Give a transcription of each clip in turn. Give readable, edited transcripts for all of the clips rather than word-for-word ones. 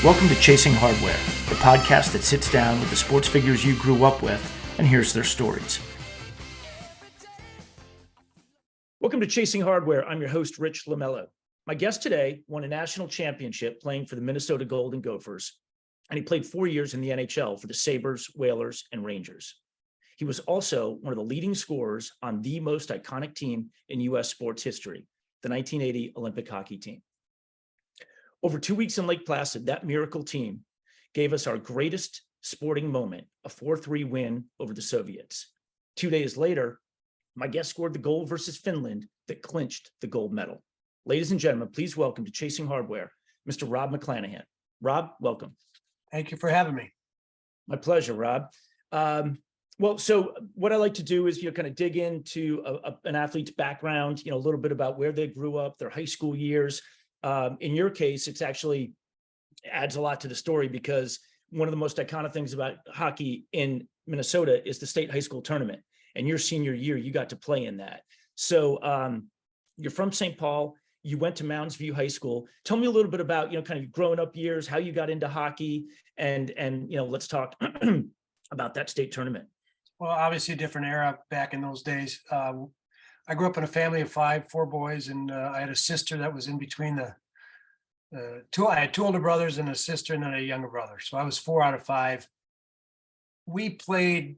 Welcome to Chasing Hardware, the podcast that sits down with the sports figures you grew up with and hears their stories. Welcome to Chasing Hardware. I'm your host, Rich Lamello. My guest today won a national championship playing for the Minnesota Golden Gophers, and he played 4 years in the NHL for the Sabres, Whalers, and Rangers. He was also one of the leading scorers on the most iconic team in U.S. sports history, the 1980 Olympic hockey team. Over 2 weeks in Lake Placid, that miracle team gave us our greatest sporting moment, a 4-3 win over the Soviets. 2 days later, my guest scored the goal versus Finland that clinched the gold medal. Ladies and gentlemen, please welcome to Chasing Hardware, Mr. Rob McClanahan. Rob, welcome. Thank you for having me. My pleasure, Rob. So what I like to do is, kind of dig into an athlete's background, a little bit about where they grew up, their high school years. In your case, it's actually adds a lot to the story because one of the most iconic things about hockey in Minnesota is the state high school tournament. And your senior year, you got to play in that. So you're from St. Paul. You went to Mounds View High School. Tell me a little bit about, kind of your growing up years, how you got into hockey, and let's talk about that state tournament. Well, obviously a different era back in those days. I grew up in a family of four boys, and I had a sister that was in between the two. I had two older brothers and a sister and then a younger brother. So I was 4 out of 5. We played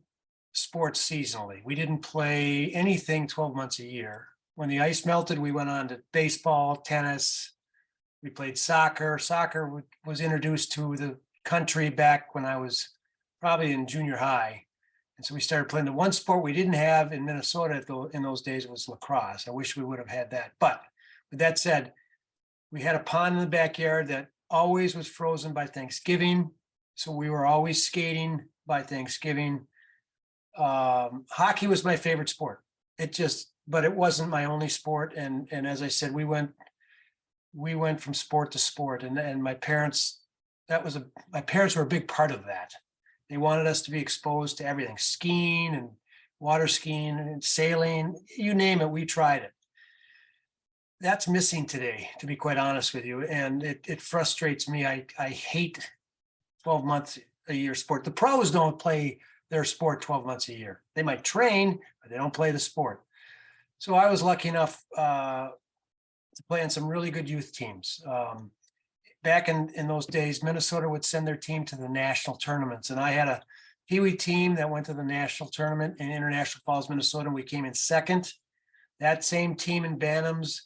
sports seasonally. We didn't play anything 12 months a year. When the ice melted, we went on to baseball, tennis. We played soccer. Soccer was introduced to the country back when I was probably in junior high. And so we started playing the one sport we didn't have in Minnesota in those days was lacrosse. I wish we would have had that. But with that said, we had a pond in the backyard that always was frozen by Thanksgiving. So we were always skating by Thanksgiving. Hockey was my favorite sport. But it wasn't my only sport. And as I said, we went from sport to sport. And my parents were a big part of that. They wanted us to be exposed to everything, skiing and water skiing and sailing, you name it, we tried it. That's missing today, to be quite honest with you. And it frustrates me. I hate 12 months a year sport. The pros don't play their sport 12 months a year. They might train, but they don't play the sport. So I was lucky enough to play on some really good youth teams. Back in those days, Minnesota would send their team to the national tournaments. And I had a Pee Wee team that went to the national tournament in International Falls, Minnesota, and we came in second. That same team in Bantams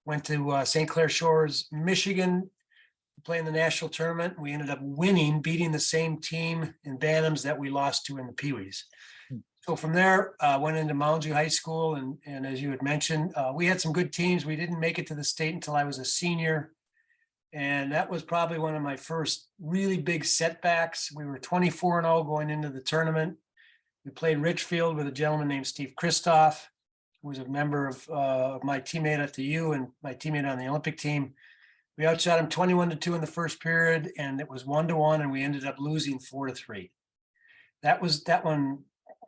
went to St. Clair Shores, Michigan, to play in the national tournament. We ended up beating the same team in Bantams that we lost to in the Pee Wees. So from there, went into Mounds View High School. And as you had mentioned, we had some good teams. We didn't make it to the state until I was a senior. And that was probably one of my first really big setbacks. We were 24-0 going into the tournament. We played Richfield with a gentleman named Steve Kristoff, who was a member of my teammate at the U and my teammate on the Olympic team. We outshot him 21-2 in the first period, and it was 1-1, and we ended up losing 4-3. That one.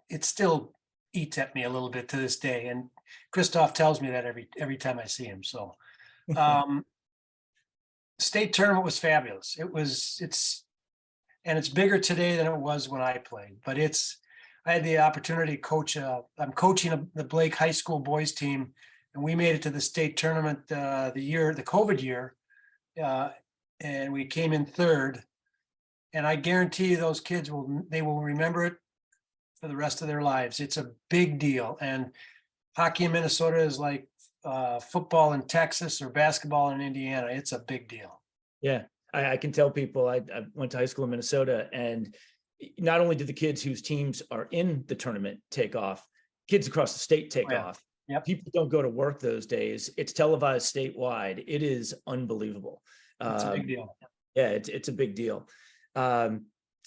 It still eats at me a little bit to this day, and Kristoff tells me that every time I see him. So. State tournament was fabulous. It's bigger today than it was when I played, but I had the opportunity to coach. I'm coaching the Blake High School boys team, and we made it to the state tournament the COVID year, and we came in third. And I guarantee you those kids will remember it for the rest of their lives. It's a big deal. And hockey in Minnesota is like football in Texas or basketball in Indiana. It's a big deal. Yeah, I can tell people I went to high school in Minnesota, and not only did the kids whose teams are in the tournament take off, kids across the state take off. Yep. People don't go to work those days. It's televised statewide. It is unbelievable. It's a big deal. Yeah, it's a big deal.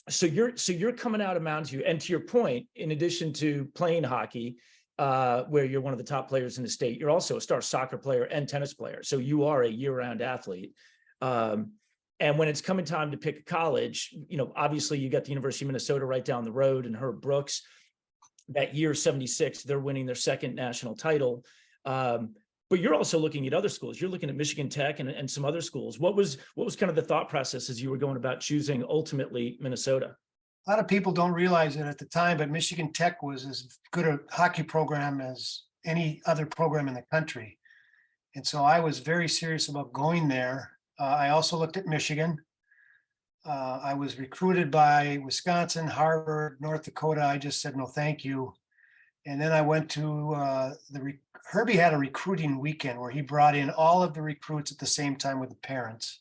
So you're coming out of Mounds View, and to your point, in addition to playing hockey, where you're one of the top players in the state, you're also a star soccer player and tennis player. So you are a year-round athlete. And when it's coming time to pick a college, obviously you got the University of Minnesota right down the road, and Herb Brooks. That year, 76, they're winning their second national title. but you're also looking at other schools. You're looking at Michigan Tech and some other schools. What was kind of the thought process as you were going about choosing ultimately Minnesota? A lot of people don't realize it at the time, but Michigan Tech was as good a hockey program as any other program in the country. And so I was very serious about going there. I also looked at Michigan. I was recruited by Wisconsin, Harvard, North Dakota. I just said, no, thank you. And then I went to Herbie had a recruiting weekend where he brought in all of the recruits at the same time with the parents.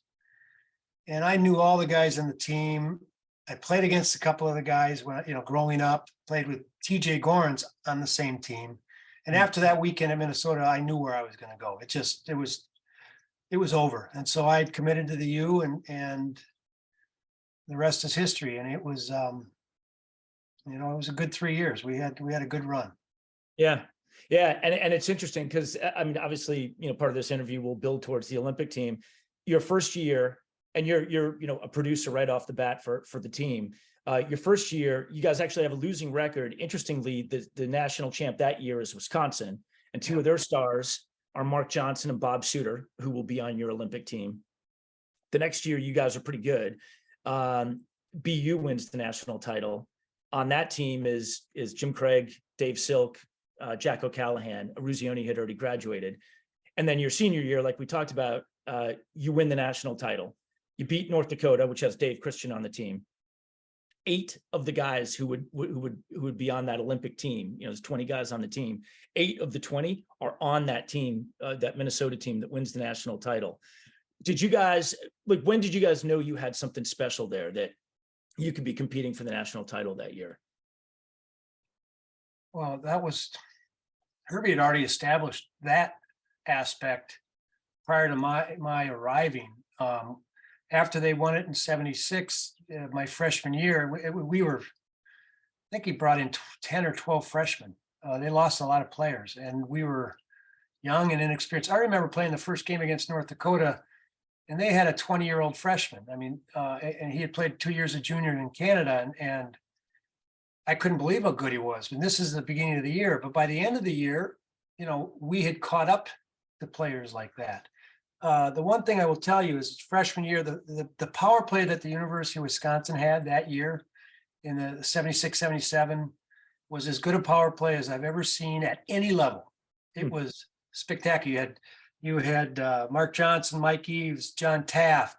And I knew all the guys on the team. I played against a couple of the guys when, growing up, played with TJ Gorans on the same team. And after that weekend in Minnesota, I knew where I was going to go. It was over. And so I committed to the U, and the rest is history. And it was, it was a good 3 years. We had a good run. Yeah. Yeah. And it's interesting because, I mean, obviously, part of this interview will build towards the Olympic team. Your first year, and you're a producer right off the bat for the team. Your first year, you guys actually have a losing record. Interestingly, the national champ that year is Wisconsin, and two of their stars are Mark Johnson and Bob Suter, who will be on your Olympic team. The next year, you guys are pretty good. BU wins the national title. On that team is Jim Craig, Dave Silk, Jack O'Callahan. Aruzioni had already graduated. And then your senior year, like we talked about, you win the national title. You beat North Dakota, which has Dave Christian on the team. 8 of the guys who would be on that Olympic team, there's 20 guys on the team. 8 of the 20 are on that team, that Minnesota team that wins the national title. Did you guys, when did you guys know you had something special there that you could be competing for the national title that year? Well, Herbie had already established that aspect prior to my arriving. After they won it in 76, my freshman year, we were, I think he brought in 10 or 12 freshmen. They lost a lot of players, and we were young and inexperienced. I remember playing the first game against North Dakota, and they had a 20-year-old freshman. I mean, and he had played 2 years of junior in Canada, and I couldn't believe how good he was. And this is the beginning of the year, but by the end of the year, we had caught up to players like that. The one thing I will tell you is freshman year, the power play that the University of Wisconsin had that year in the 76, 77 was as good a power play as I've ever seen at any level. It was spectacular. You had Mark Johnson, Mike Eves, John Taft,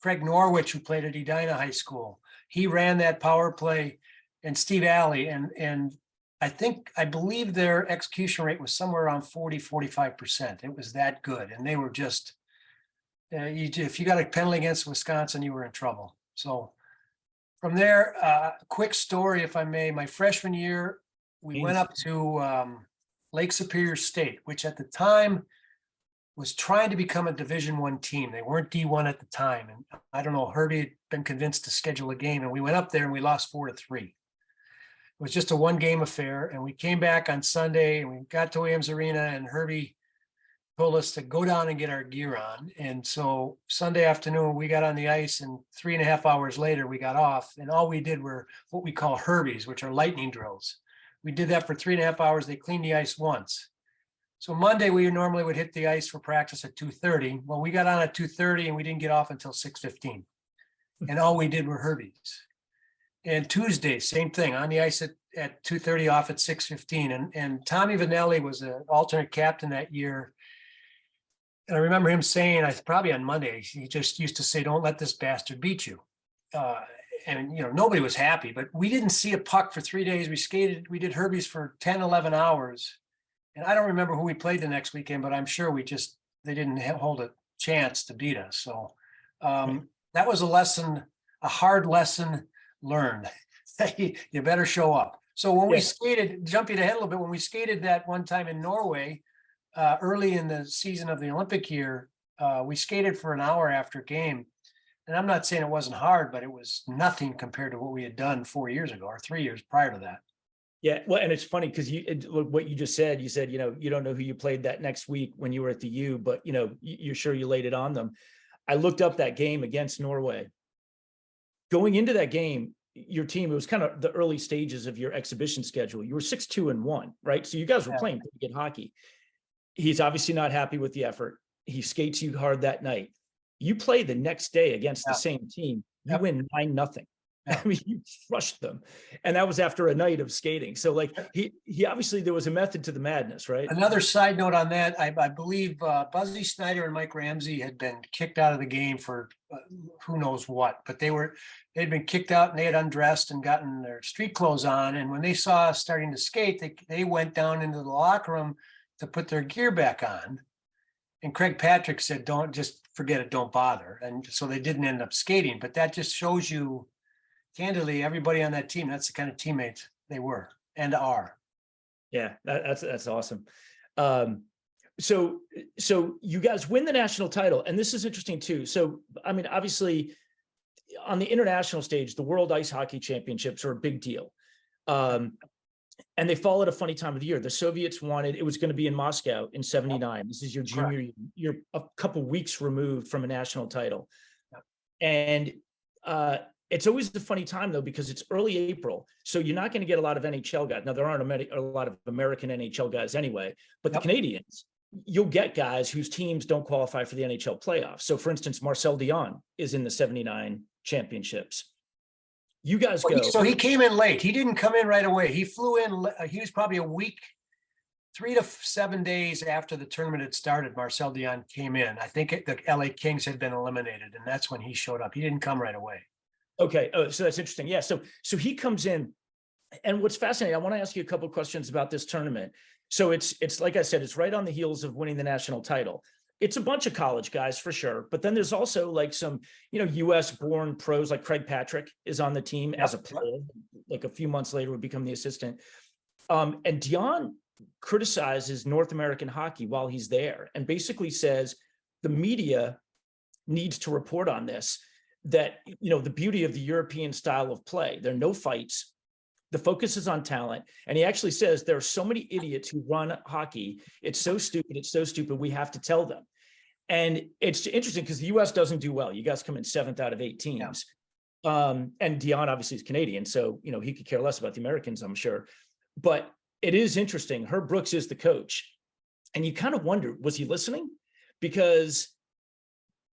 Craig Norwich, who played at Edina High School. He ran that power play, and Steve Alley. And I believe their execution rate was somewhere around 40-45%. It was that good. And they were just, if you got a penalty against Wisconsin, you were in trouble. So from there, quick story, if I may, my freshman year, we went up to Lake Superior State, which at the time was trying to become a Division I team. They weren't D1 at the time. And I don't know, Herbie had been convinced to schedule a game, and we went up there and we lost 4-3. It was just a 1-game affair. And we came back on Sunday and we got to Williams Arena, and Herbie told us to go down and get our gear on. And so Sunday afternoon, we got on the ice, and 3.5 hours later, we got off. And all we did were what we call Herbies, which are lightning drills. We did that for 3.5 hours. They cleaned the ice once. So Monday, we normally would hit the ice for practice at 2:30. Well, we got on at 2:30 and we didn't get off until 6:15. And all we did were Herbies. And Tuesday, same thing, on the ice at 2:30, off at 6:15. And Tommy Vanelli was an alternate captain that year. And I remember him saying, probably on Monday, he just used to say, "Don't let this bastard beat you." And nobody was happy, but we didn't see a puck for 3 days. We did Herbies for 10, 11 hours. And I don't remember who we played the next weekend, but I'm sure they didn't hold a chance to beat us. So that was a hard lesson learned. You better show up. So when we skated, jumping ahead a little bit, when we skated that one time in Norway, early in the season of the Olympic year, we skated for an hour after game. And I'm not saying it wasn't hard, but it was nothing compared to what we had done 4 years ago or 3 years prior to that. Yeah, well, and it's funny because what you just said, you said, you don't know who you played that next week when you were at the U, but, you're sure you laid it on them. I looked up that game against Norway. Going into that game, your team, it was kind of the early stages of your exhibition schedule. You were 6-2-1, right? So you guys were playing pretty good hockey. He's obviously not happy with the effort. He skates you hard that night. You play the next day against the same team. You win 9-0. I mean, you crushed them. And that was after a night of skating. So like he obviously, there was a method to the madness, right? Another side note on that, I believe Buzzy Snyder and Mike Ramsey had been kicked out of the game for who knows what, but they'd been kicked out and they had undressed and gotten their street clothes on. And when they saw us starting to skate, they went down into the locker room to put their gear back on. And Craig Patrick said, don't, just forget it, don't bother. And so they didn't end up skating, but that just shows you, candidly, everybody on that team, that's the kind of teammates they were and are. Yeah, that's awesome. So you guys win the national title, and this is interesting too. So, I mean, obviously on the international stage, the World Ice Hockey Championships are a big deal. And they fall at a funny time of the year. The Soviets wanted, it was going to be in Moscow in 79. This is your junior year. You're a couple weeks removed from a national title. And it's always the funny time though, because it's early April. So you're not going to get a lot of NHL guys. Now there aren't a lot of American NHL guys anyway, but the Canadians, you'll get guys whose teams don't qualify for the NHL playoffs. So for instance, Marcel Dion is in the 79 championships. You guys go. So he came in late. He didn't come in right away. He flew in. He was probably a week, 3 to 7 days after the tournament had started. Marcel Dion came in. I think the LA Kings had been eliminated, and that's when he showed up. He didn't come right away. Okay. Oh, so that's interesting. Yeah. So he comes in, and what's fascinating, I want to ask you a couple of questions about this tournament. So it's like I said, it's right on the heels of winning the national title. It's a bunch of college guys for sure, but then there's also like some, US born pros, like Craig Patrick is on the team as a player, like a few months later would become the assistant. And Dion criticizes North American hockey while he's there and basically says the media needs to report on this, that, the beauty of the European style of play, there are no fights. The focus is on talent. And he actually says there are so many idiots who run hockey. It's so stupid. We have to tell them. And it's interesting because the US doesn't do well. You guys come in 7th out of 8 teams. And Dion obviously is Canadian. So, he could care less about the Americans, I'm sure. But it is interesting. Herb Brooks is the coach. And you kind of wonder, was he listening? Because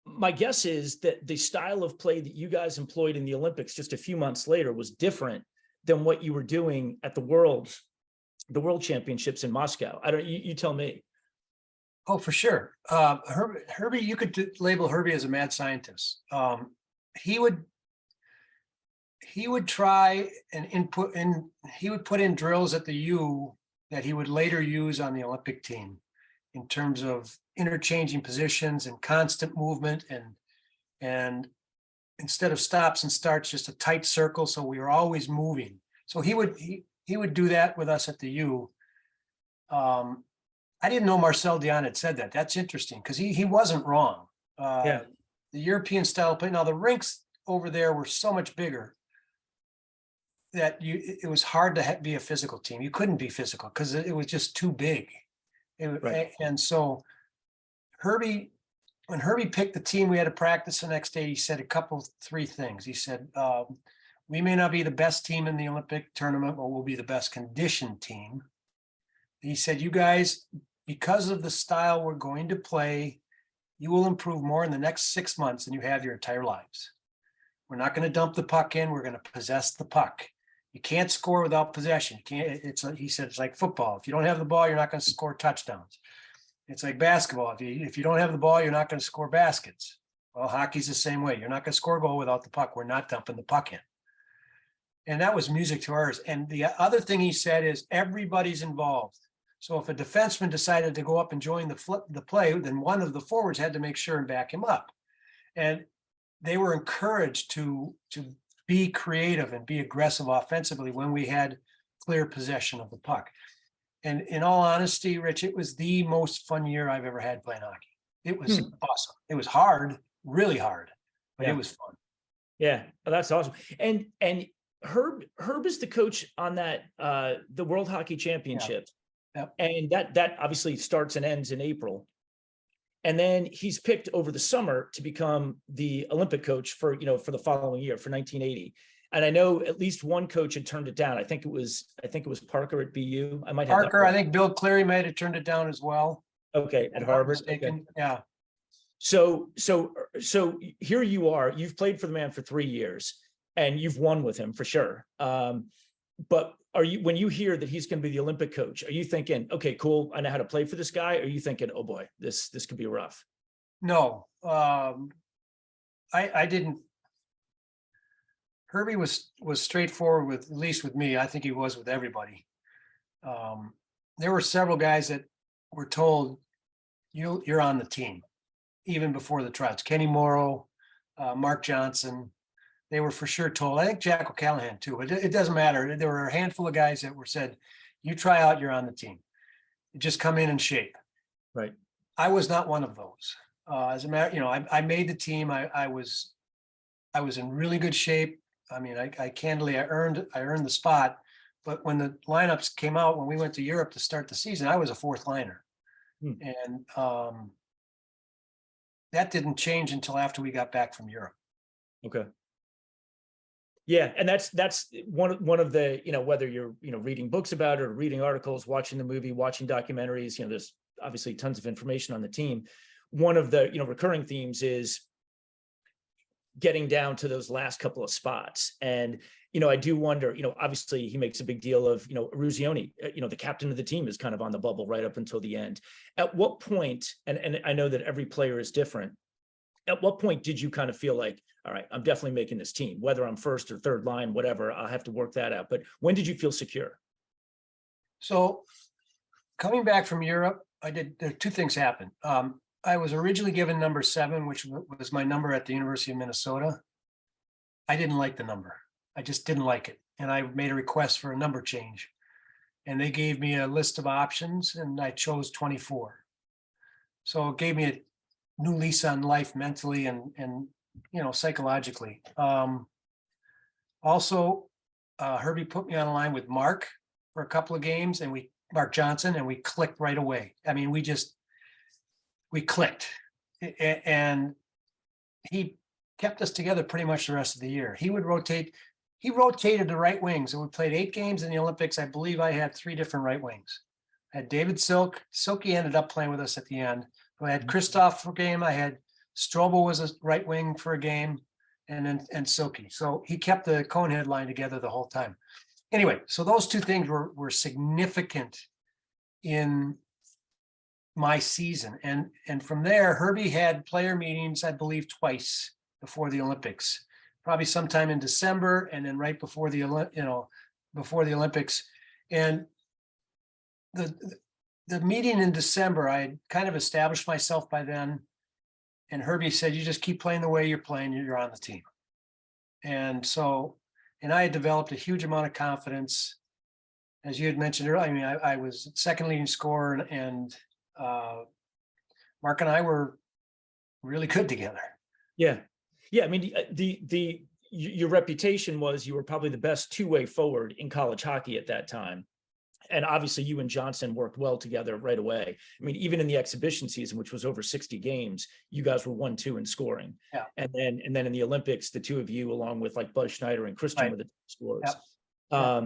my guess is that the style of play that you guys employed in the Olympics just a few months later was different than what you were doing at the World Championships in Moscow. You tell me. Oh, for sure. Herbie, you could label Herbie as a mad scientist. He would try and he would put in drills at the U that he would later use on the Olympic team in terms of interchanging positions and constant movement and instead of stops and starts, just a tight circle. So we were always moving. So he would do that with us at the U. I didn't know Marcel Dion had said that. That's interesting because he wasn't wrong. The European style play. Now the rinks over there were so much bigger that it was hard to be a physical team. You couldn't be physical because it was just too big. And so when Herbie picked the team, we had to practice the next day. He said 3 things. He said, we may not be the best team in the Olympic tournament, but we'll be the best conditioned team. He said, you guys, because of the style we're going to play, you will improve more in the next 6 months than you have your entire lives. We're not going to dump the puck in. We're going to possess the puck. You can't score without possession. He said, it's like football. If you don't have the ball, you're not going to score touchdowns. It's like basketball. If you don't have the ball, you're not going to score baskets. Well, hockey's the same way. You're not going to score a goal without the puck. We're not dumping the puck in. And that was music to ours. And the other thing he said is everybody's involved. So if a defenseman decided to go up and join the play, then one of the forwards had to make sure and back him up. And they were encouraged to be creative and be aggressive offensively when we had clear possession of the puck. And in all honesty, Rich, it was the most fun year I've ever had playing hockey. It was awesome. It was hard, really hard, but it was fun. Yeah, that's awesome. And Herb is the coach on that the World Hockey Championships. Yep. And that obviously starts and ends in April. And then he's picked over the summer to become the Olympic coach for the following year, for 1980. And I know at least one coach had turned it down. I think it was Parker at BU. I might have Parker. I think Bill Cleary might have turned it down as well. Okay, if at I'm not Harvard. Okay. mistaken. Yeah. So here you are. You've played for the man for 3 years, and you've won with him for sure. But when you hear that he's going to be the Olympic coach, are you thinking, okay, cool, I know how to play for this guy? Or are you thinking, oh boy, this could be rough? No, I didn't. Herbie was straightforward with, at least with me. I think he was with everybody. There were several guys that were told, you're on the team, even before the tryouts. Kenny Morrow, Mark Johnson, they were for sure told. I think Jack O'Callahan too, but it doesn't matter. There were a handful of guys that were said, you try out, you're on the team. You just come in and shape. Right. I was not one of those. As a matter, I made the team. I was in really good shape. I mean, I candidly, I earned the spot. But when the lineups came out, when we went to Europe to start the season, I was a fourth liner. And that didn't change until after we got back from Europe. Okay. Yeah, and that's one of the, whether you're reading books about it or reading articles, watching the movie, watching documentaries, there's obviously tons of information on the team. One of the recurring themes is getting down to those last couple of spots. And I do wonder, obviously he makes a big deal of, Eruzione, the captain of the team, is kind of on the bubble right up until the end. At what point, and I know that every player is different, at what point did you kind of feel like, all right, I'm definitely making this team, whether I'm first or third line, whatever, I'll have to work that out. But when did you feel secure? So coming back from Europe, two things happened. I was originally given number 7, which was my number at the University of Minnesota. I didn't like the number. I just didn't like it. And I made a request for a number change. And they gave me a list of options and I chose 24. So it gave me a new lease on life mentally and psychologically. Also, Herbie put me on a line with Mark for a couple of games, and Mark Johnson, and we clicked right away. I mean, we clicked, and he kept us together pretty much the rest of the year. He rotated the right wings, and we played 8 games in the Olympics. I believe I had 3 different right wings. I had David Silky ended up playing with us at the end. I had Christoph for a game. I had Strobel was a right wing for a game, and Silky. So he kept the Conehead line together the whole time. Anyway, so those 2 things were significant in my season. And from there, Herbie had player meetings, I believe, twice before the Olympics, probably sometime in December and then right before the Olympics. And the meeting in December, I had kind of established myself by then. And Herbie said, you just keep playing the way you're playing, you're on the team. And so, and I had developed a huge amount of confidence. As you had mentioned earlier, I mean, I was second leading scorer, and Mark and I were really good together. Yeah. I mean, your reputation was you were probably the best two-way forward in college hockey at that time. And obviously you and Johnson worked well together right away. I mean, even in the exhibition season, which was over 60 games, you guys were 1-2 in scoring. Yeah. And then in the Olympics, the two of you, along with like Buzz Schneider and Christian, Right. were the scorers. Yeah.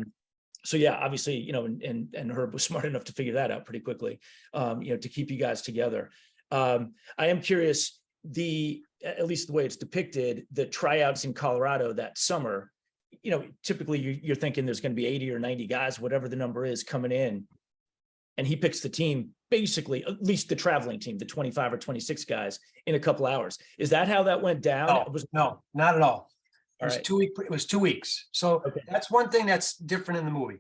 So yeah, obviously, and Herb was smart enough to figure that out pretty quickly, to keep you guys together. I am curious, at least the way it's depicted, the tryouts in Colorado that summer, typically you're thinking there's going to be 80 or 90 guys, whatever the number is, coming in. And he picks the team, basically, at least the traveling team, the 25 or 26 guys, in a couple hours. Is that how that went down? No, not at all. It was right. 2 weeks. It was 2 weeks. So Okay. That's one thing that's different in the movie.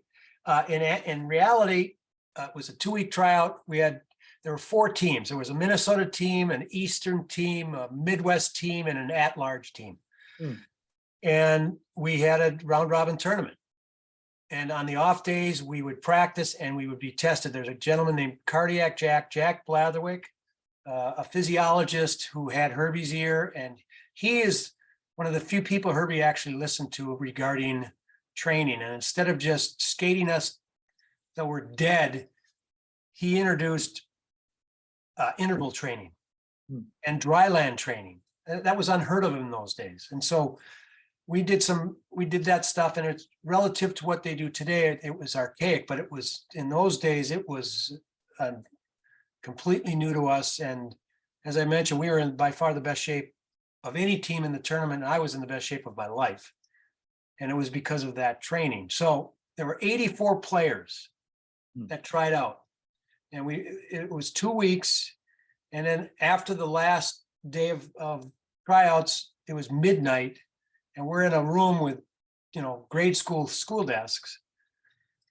In reality, it was a 2-week tryout. There were 4 teams. There was a Minnesota team, an Eastern team, a Midwest team, and an at-large team. And we had a round robin tournament. And on the off days, we would practice and we would be tested. There's a gentleman named Cardiac Jack Blatherwick, a physiologist who had Herbie's ear. And he is one of the few people Herbie actually listened to regarding training. And instead of just skating us that we're dead, he introduced interval training and dry land training. That was unheard of in those days. And so we did that stuff, and it's relative to what they do today. It was archaic, but it was, in those days, it was completely new to us. And as I mentioned, we were in by far the best shape of any team in the tournament. And I was in the best shape of my life. And it was because of that training. So there were 84 players that tried out. And it was 2 weeks. And then after the last day of tryouts, it was midnight. And we're in a room with, grade school desks.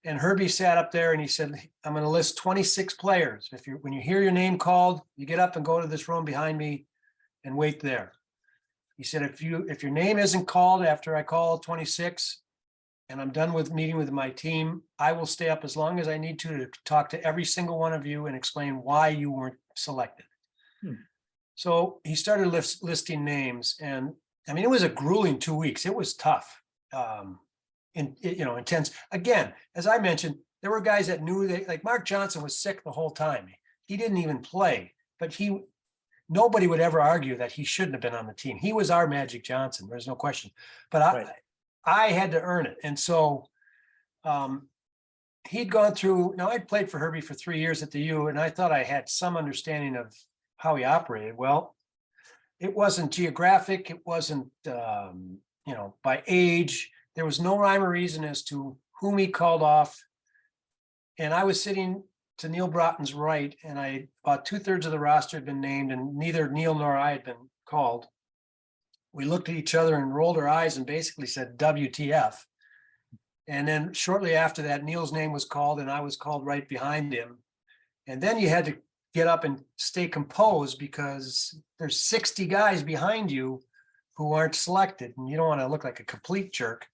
And Herbie sat up there and he said, I'm going to list 26 players. When you hear your name called, you get up and go to this room behind me and wait there. He said, if your name isn't called after I call 26 and I'm done with meeting with my team, I will stay up as long as I need to talk to every single one of you and explain why you weren't selected. So he started listing names, and I mean, it was a grueling 2 weeks. It was tough. Intense. Again, as I mentioned, there were guys that knew that, like Mark Johnson was sick the whole time. He didn't even play, but nobody would ever argue that he shouldn't have been on the team. He was our Magic Johnson. There's no question. But I had to earn it. And so he'd gone through, now I'd played for Herbie for 3 years at the U, and I thought I had some understanding of how he operated. Well, it wasn't geographic. It wasn't, by age. There was no rhyme or reason as to whom he called off. And I was sitting to Neil Broughton's right, and about 2/3 of the roster had been named, and neither Neil nor I had been called. We looked at each other and rolled our eyes and basically said, WTF. And then shortly after that, Neil's name was called, and I was called right behind him. And then you had to get up and stay composed because there's 60 guys behind you who aren't selected, and you don't want to look like a complete jerk.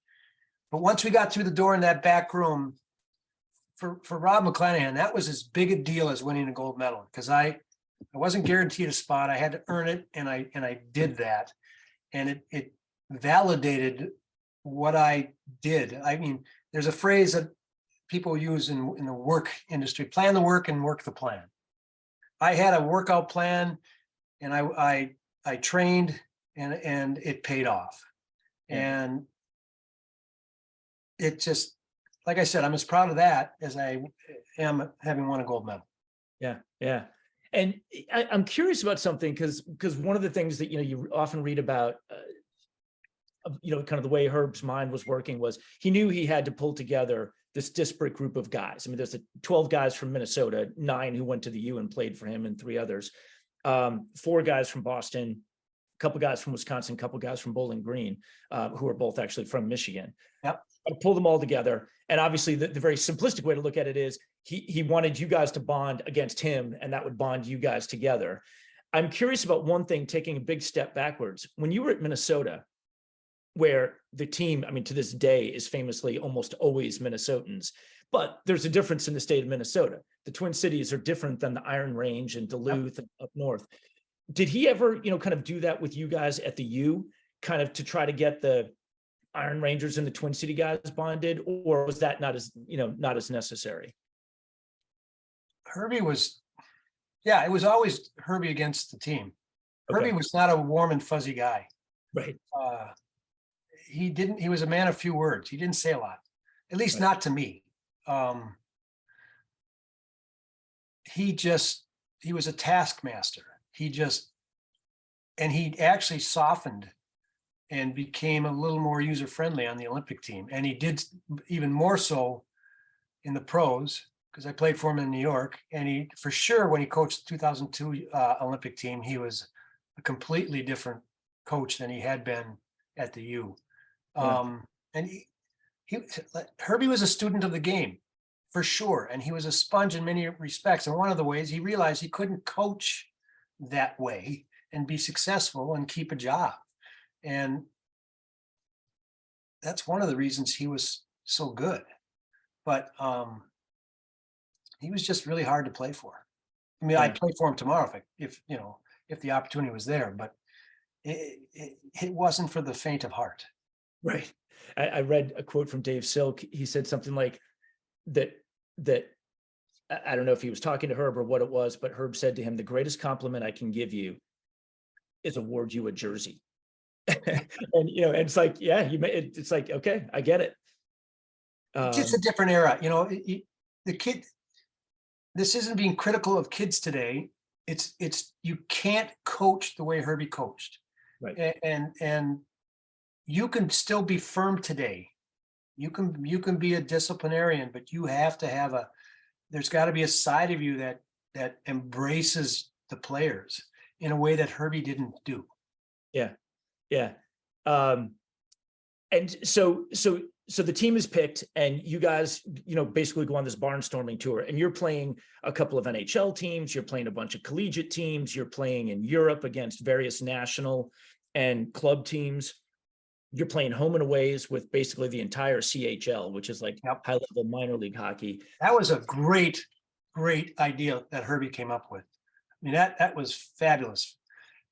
But once we got through the door in that back room, for Rob McClanahan, that was as big a deal as winning a gold medal, because I wasn't guaranteed a spot. I had to earn it, and I did that. And it validated what I did. I mean, there's a phrase that people use in the work industry: plan the work and work the plan. I had a workout plan, and I trained, and it paid off. And it just, like I said, I'm as proud of that as I am having won a gold medal. Yeah. And I'm curious about something, because one of the things that, you often read about, kind of the way Herb's mind was working was he knew he had to pull together this disparate group of guys. I mean, there's 12 guys from Minnesota, 9 who went to the U and played for him, and 3 others, 4 guys from Boston, a couple guys from Wisconsin, a couple guys from Bowling Green, who are both actually from Michigan. Yep. I pull them all together. And obviously the very simplistic way to look at it is he wanted you guys to bond against him, and that would bond you guys together. I'm curious about one thing, taking a big step backwards. When you were at Minnesota, where the team, I mean, to this day is famously almost always Minnesotans, but there's a difference in the state of Minnesota. The Twin Cities are different than the Iron Range and Duluth and up north. Did he ever, kind of do that with you guys at the U, kind of to try to get the Iron Rangers and the Twin City guys bonded, or was that not as necessary? Herbie was, it was always Herbie against the team. Okay. Herbie was not a warm and fuzzy guy. Right. He was a man of few words. He didn't say a lot, at least not to me. He was a taskmaster. And he actually softened and became a little more user-friendly on the Olympic team. And he did even more so in the pros, because I played for him in New York. And he, for sure, when he coached the 2002 Olympic team, he was a completely different coach than he had been at the U. And Herbie was a student of the game, for sure. And he was a sponge in many respects. And one of the ways he realized he couldn't coach that way and be successful and keep a job. And that's one of the reasons he was so good. But he was just really hard to play for. I mean, I'd play for him tomorrow if the opportunity was there, but it wasn't for the faint of heart. Right. I read a quote from Dave Silk. He said something like that I don't know if he was talking to Herb or what it was, but Herb said to him, the greatest compliment I can give you is award you a jersey. And it's like, it's like, okay, I get it. It's just a different era. The kid, this isn't being critical of kids today. It's you can't coach the way Herbie coached. Right. And you can still be firm today. You can be a disciplinarian, but you have to have there's got to be a side of you that embraces the players in a way that Herbie didn't do. Yeah. Yeah. And so the team is picked, and you guys, basically go on this barnstorming tour, and you're playing a couple of NHL teams, you're playing a bunch of collegiate teams, you're playing in Europe against various national and club teams. You're playing home and aways with basically the entire CHL, which is like Yep. high level minor league hockey. That was a great idea that Herbie came up with. I mean, that was fabulous,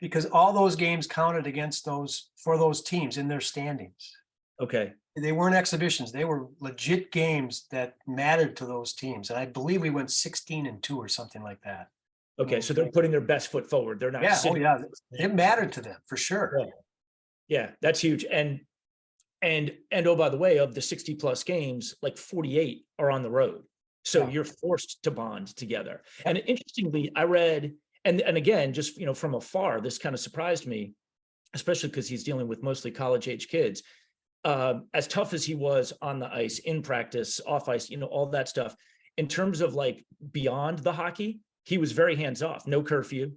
because all those games counted against for those teams in their standings. Okay. They weren't exhibitions. They were legit games that mattered to those teams. And I believe we went 16-2 or something like that. Okay. So they're putting their best foot forward. They're not. Yeah. Oh, sitting. yeah. It mattered to them for sure. Yeah. Yeah, that's huge. And oh, by the way, of the 60 plus games, like 48 are on the road. So Yeah. you're forced to bond together. And interestingly, I read, and again, just, from afar, this kind of surprised me, especially because he's dealing with mostly college age kids. As tough as he was on the ice, in practice, off ice, all that stuff, in terms of like beyond the hockey, he was very hands off, no curfew.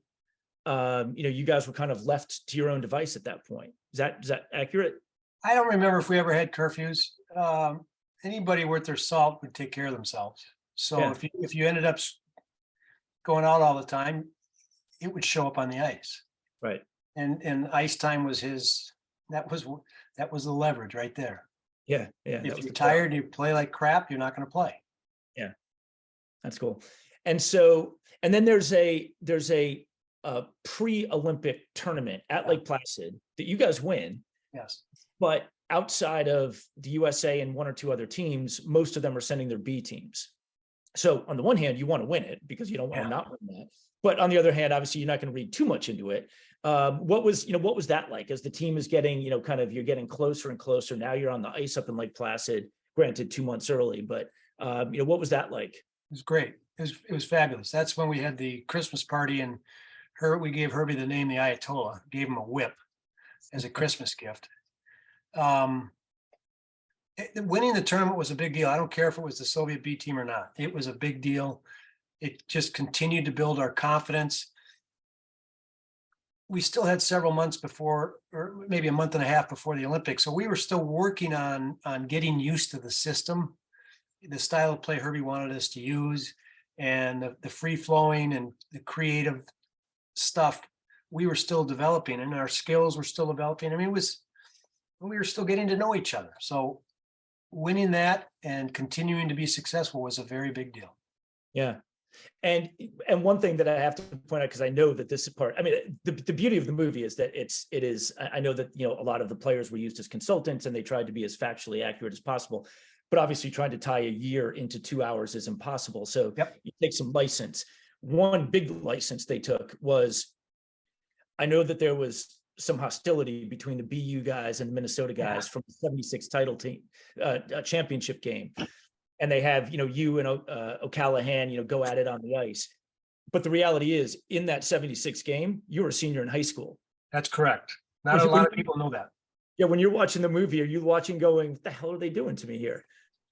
You guys were kind of left to your own device at that point. Is that accurate? I don't remember if we ever had curfews. Anybody worth their salt would take care of themselves. So Yeah. if you ended up going out all the time, it would show up on the ice. Right. And ice time was that was the leverage right there. Yeah. Yeah. If you're tired and you play like crap, you're not going to play. Yeah. That's cool. And then there's a pre-Olympic tournament at Lake Placid that you guys win. Yes. But outside of the USA and one or two other teams, most of them are sending their B teams. So on the one hand, you want to win it because you don't want to not win that. But on the other hand, obviously, you're not going to read too much into it. What was that like as the team is getting, you're getting closer and closer. Now you're on the ice up in Lake Placid, granted 2 months early, but what was that like? It was great. It was fabulous. That's when we had the Christmas party, and we gave Herbie the name the Ayatollah, gave him a whip as a Christmas gift. Winning the tournament was a big deal. I don't care if it was the Soviet B team or not. It was a big deal. It just continued to build our confidence. We still had several months before, or maybe a month and a half before the Olympics. So we were still working on getting used to the system, the style of play Herbie wanted us to use, and the free flowing and the creative stuff we were still developing, and our skills were still developing. I mean, we were still getting to know each other. So winning that and continuing to be successful was a very big deal. Yeah. And one thing that I have to point out, because I know that this part, I mean, the beauty of the movie is that it is, I know that, a lot of the players were used as consultants and they tried to be as factually accurate as possible, but obviously trying to tie a year into 2 hours is impossible. So You take some license. One big license they took was, I know that there was some hostility between the BU guys and the Minnesota guys from the 76 title team championship game. And they have, you and O'Callaghan, go at it on the ice. But the reality is, in that 76 game, you were a senior in high school. That's correct. Not a lot of people know that. Yeah, when you're watching the movie, are you watching going, what the hell are they doing to me here?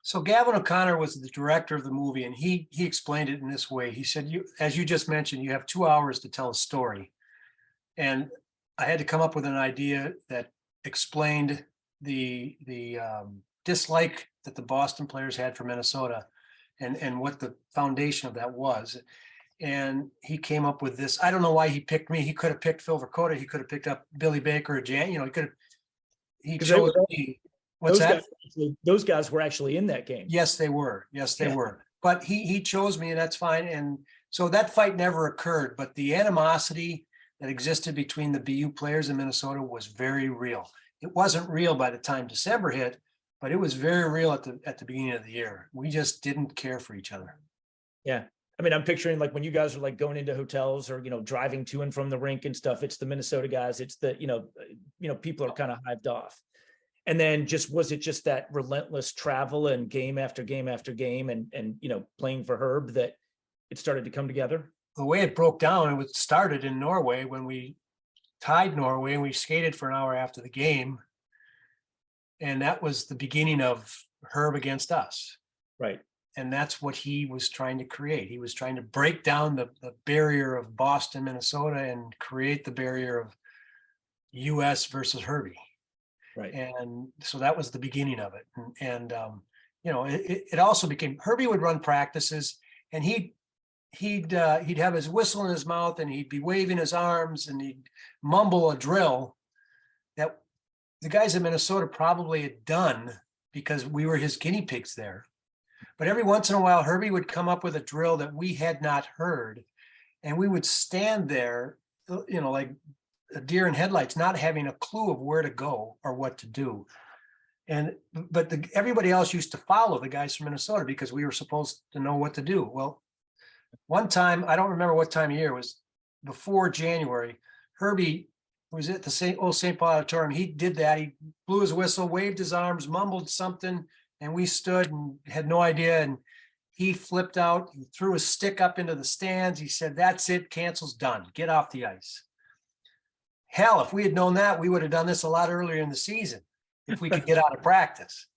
So Gavin O'Connor was the director of the movie, and he explained it in this way. He said, as you just mentioned, you have 2 hours to tell a story. And I had to come up with an idea that explained the dislike that the Boston players had for Minnesota and what the foundation of that was. And he came up with this. I don't know why he picked me. He could have picked Phil Vercotta. He could have picked up Billy Baker or Jan. He chose me. What's that? Those guys were actually in that game. Yes, they were. Yes, they were. But he chose me, and that's fine. And so that fight never occurred. But the animosity that existed between the BU players in Minnesota was very real. It wasn't real by the time December hit, but it was very real at the beginning of the year. We just didn't care for each other. Yeah. I mean, I'm picturing like when you guys are like going into hotels or, driving to and from the rink and stuff, it's the Minnesota guys. It's the, people are kind of hived off. And then was it just that relentless travel and game after game after game and playing for Herb that it started to come together? The way it broke down, it was started in Norway when we tied Norway and we skated for an hour after the game. And that was the beginning of Herb against us. Right. And that's what he was trying to create. He was trying to break down the barrier of Boston, Minnesota, and create the barrier of US versus Herbie. Right. And so that was the beginning of it. And you know, it also became, Herbie would run practices and he'd have his whistle in his mouth and he'd be waving his arms and he'd mumble a drill that the guys in Minnesota probably had done because we were his guinea pigs there. But every once in a while, Herbie would come up with a drill that we had not heard. And we would stand there, you know, like a deer in headlights, not having a clue of where to go or what to do. But everybody else used to follow the guys from Minnesota because we were supposed to know what to do. Well, one time, I don't remember what time of year, it was before January, Herbie was at the old St. Paul Auditorium. He did that. He blew his whistle, waved his arms, mumbled something, and we stood and had no idea. And he flipped out, he threw his stick up into the stands. He said, "That's it, cancel's done. Get off the ice." Hell, if we had known that, we would have done this a lot earlier in the season if we could get out of practice.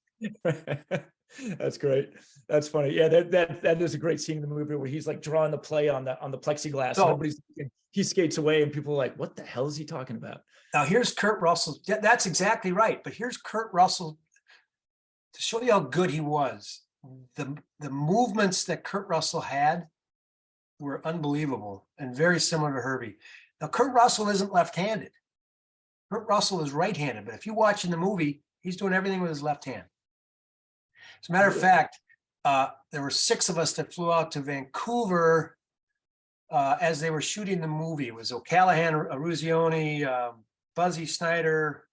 That's great. That's funny. Yeah, that is a great scene in the movie where he's like drawing the play on the plexiglass. So, and he skates away and people are like, what the hell is he talking about? Now here's Kurt Russell. That's exactly right. But here's Kurt Russell to show you how good he was. The movements that Kurt Russell had were unbelievable and very similar to Herbie. Now, Kurt Russell isn't left-handed. Kurt Russell is right-handed, but if you watch in the movie, he's doing everything with his left hand. As a matter of fact, there were 6 of us that flew out to Vancouver as they were shooting the movie. It was O'Callaghan, Ruzioni, Buzzy Snyder,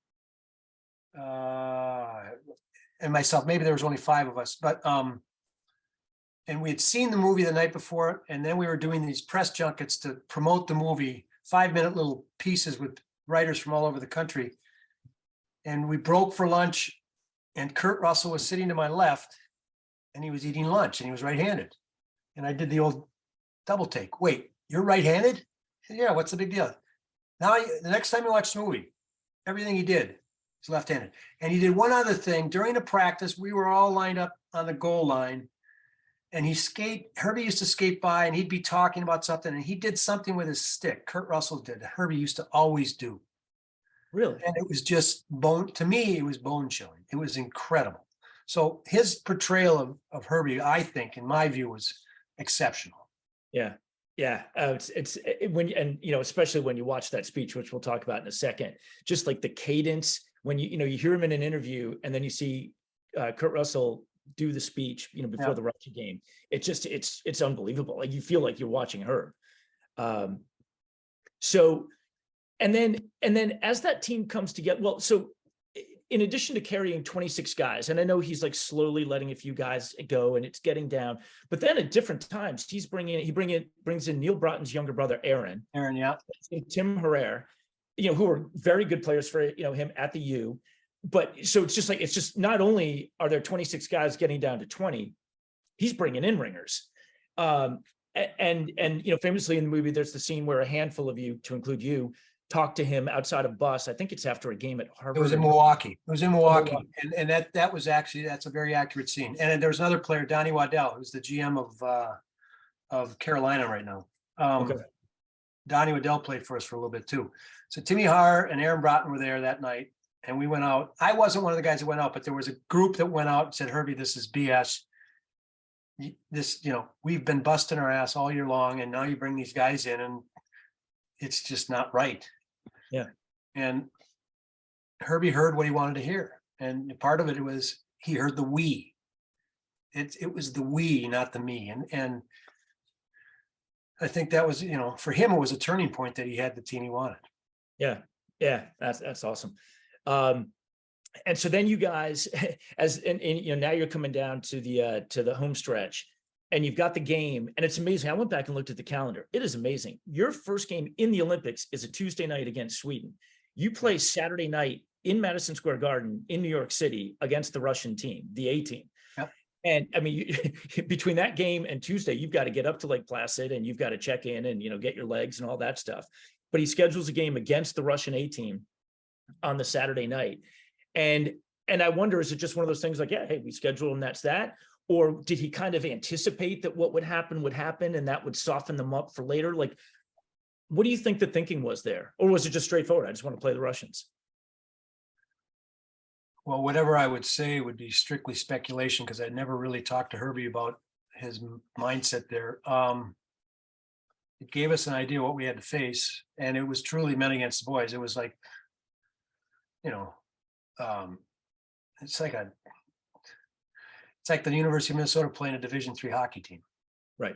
and myself. Maybe there was only 5 of us, but and we had seen the movie the night before, and then we were doing these press junkets to promote the movie, 5-minute little pieces with writers from all over the country. And we broke for lunch, and Kurt Russell was sitting to my left, and he was eating lunch, and he was right-handed. And I did the old double take. Wait, you're right-handed? I said, yeah, what's the big deal? Now, the next time you watch the movie, everything he did is left-handed. And he did one other thing. During the practice, we were all lined up on the goal line, and Herbie used to skate by, and he'd be talking about something, and he did something with his stick. Kurt Russell did. Herbie used to always do. Really? And it was just to me, it was bone chilling. It was incredible. So his portrayal of Herbie, I think, in my view, was exceptional. Yeah. Yeah. Especially when you watch that speech, which we'll talk about in a second, just like the cadence, when you hear him in an interview and then you see Kurt Russell do the speech, before the Russia game, it's unbelievable. Like you feel like you're watching Herb. So, and then as that team comes together, well, so in addition to carrying 26 guys, and I know he's like slowly letting a few guys go and it's getting down, but then at different times he brings in Neil Broughton's younger brother, Aaron, yeah. Tim Herrera, who are very good players for, him at the U. But so it's just not only are there 26 guys getting down to 20, he's bringing in ringers. And famously in the movie, there's the scene where a handful of you, to include you, talk to him outside a bus. I think it's after a game at Harvard. It was in Milwaukee. And that's a very accurate scene. And then there was another player, Donnie Waddell, who's the GM of Carolina right now. Okay. Donnie Waddell played for us for a little bit too. So Timmy Har and Aaron Broughton were there that night. And we went out. I wasn't one of the guys that went out, but there was a group that went out and said, Herbie, this is BS. We've been busting our ass all year long, and now you bring these guys in, and it's just not right. Yeah. And Herbie heard what he wanted to hear. And part of it was he heard the we. It was the we, not the me. And I think that was, for him, it was a turning point that he had the team he wanted. Yeah. Yeah. That's awesome. And so then you guys, now you're coming down to the home stretch, and you've got the game, and it's amazing. I went back and looked at the calendar. It is amazing. Your first game in the Olympics is a Tuesday night against Sweden. You play Saturday night in Madison Square Garden in New York City against the Russian team, the A team. Yep. And I mean, between that game and Tuesday, you've got to get up to Lake Placid and you've got to check in and, get your legs and all that stuff. But he schedules a game against the Russian A team on the Saturday night. And I wonder, is it just one of those things like, yeah, hey, we schedule and that's that? Or did he kind of anticipate that what would happen and that would soften them up for later? Like, what do you think the thinking was there? Or was it just straightforward? I just want to play the Russians. Well, whatever I would say would be strictly speculation because I never really talked to Herbie about his mindset there. It gave us an idea what we had to face, and it was truly men against the boys. It was like, it's like the University of Minnesota playing a Division III hockey team. Right.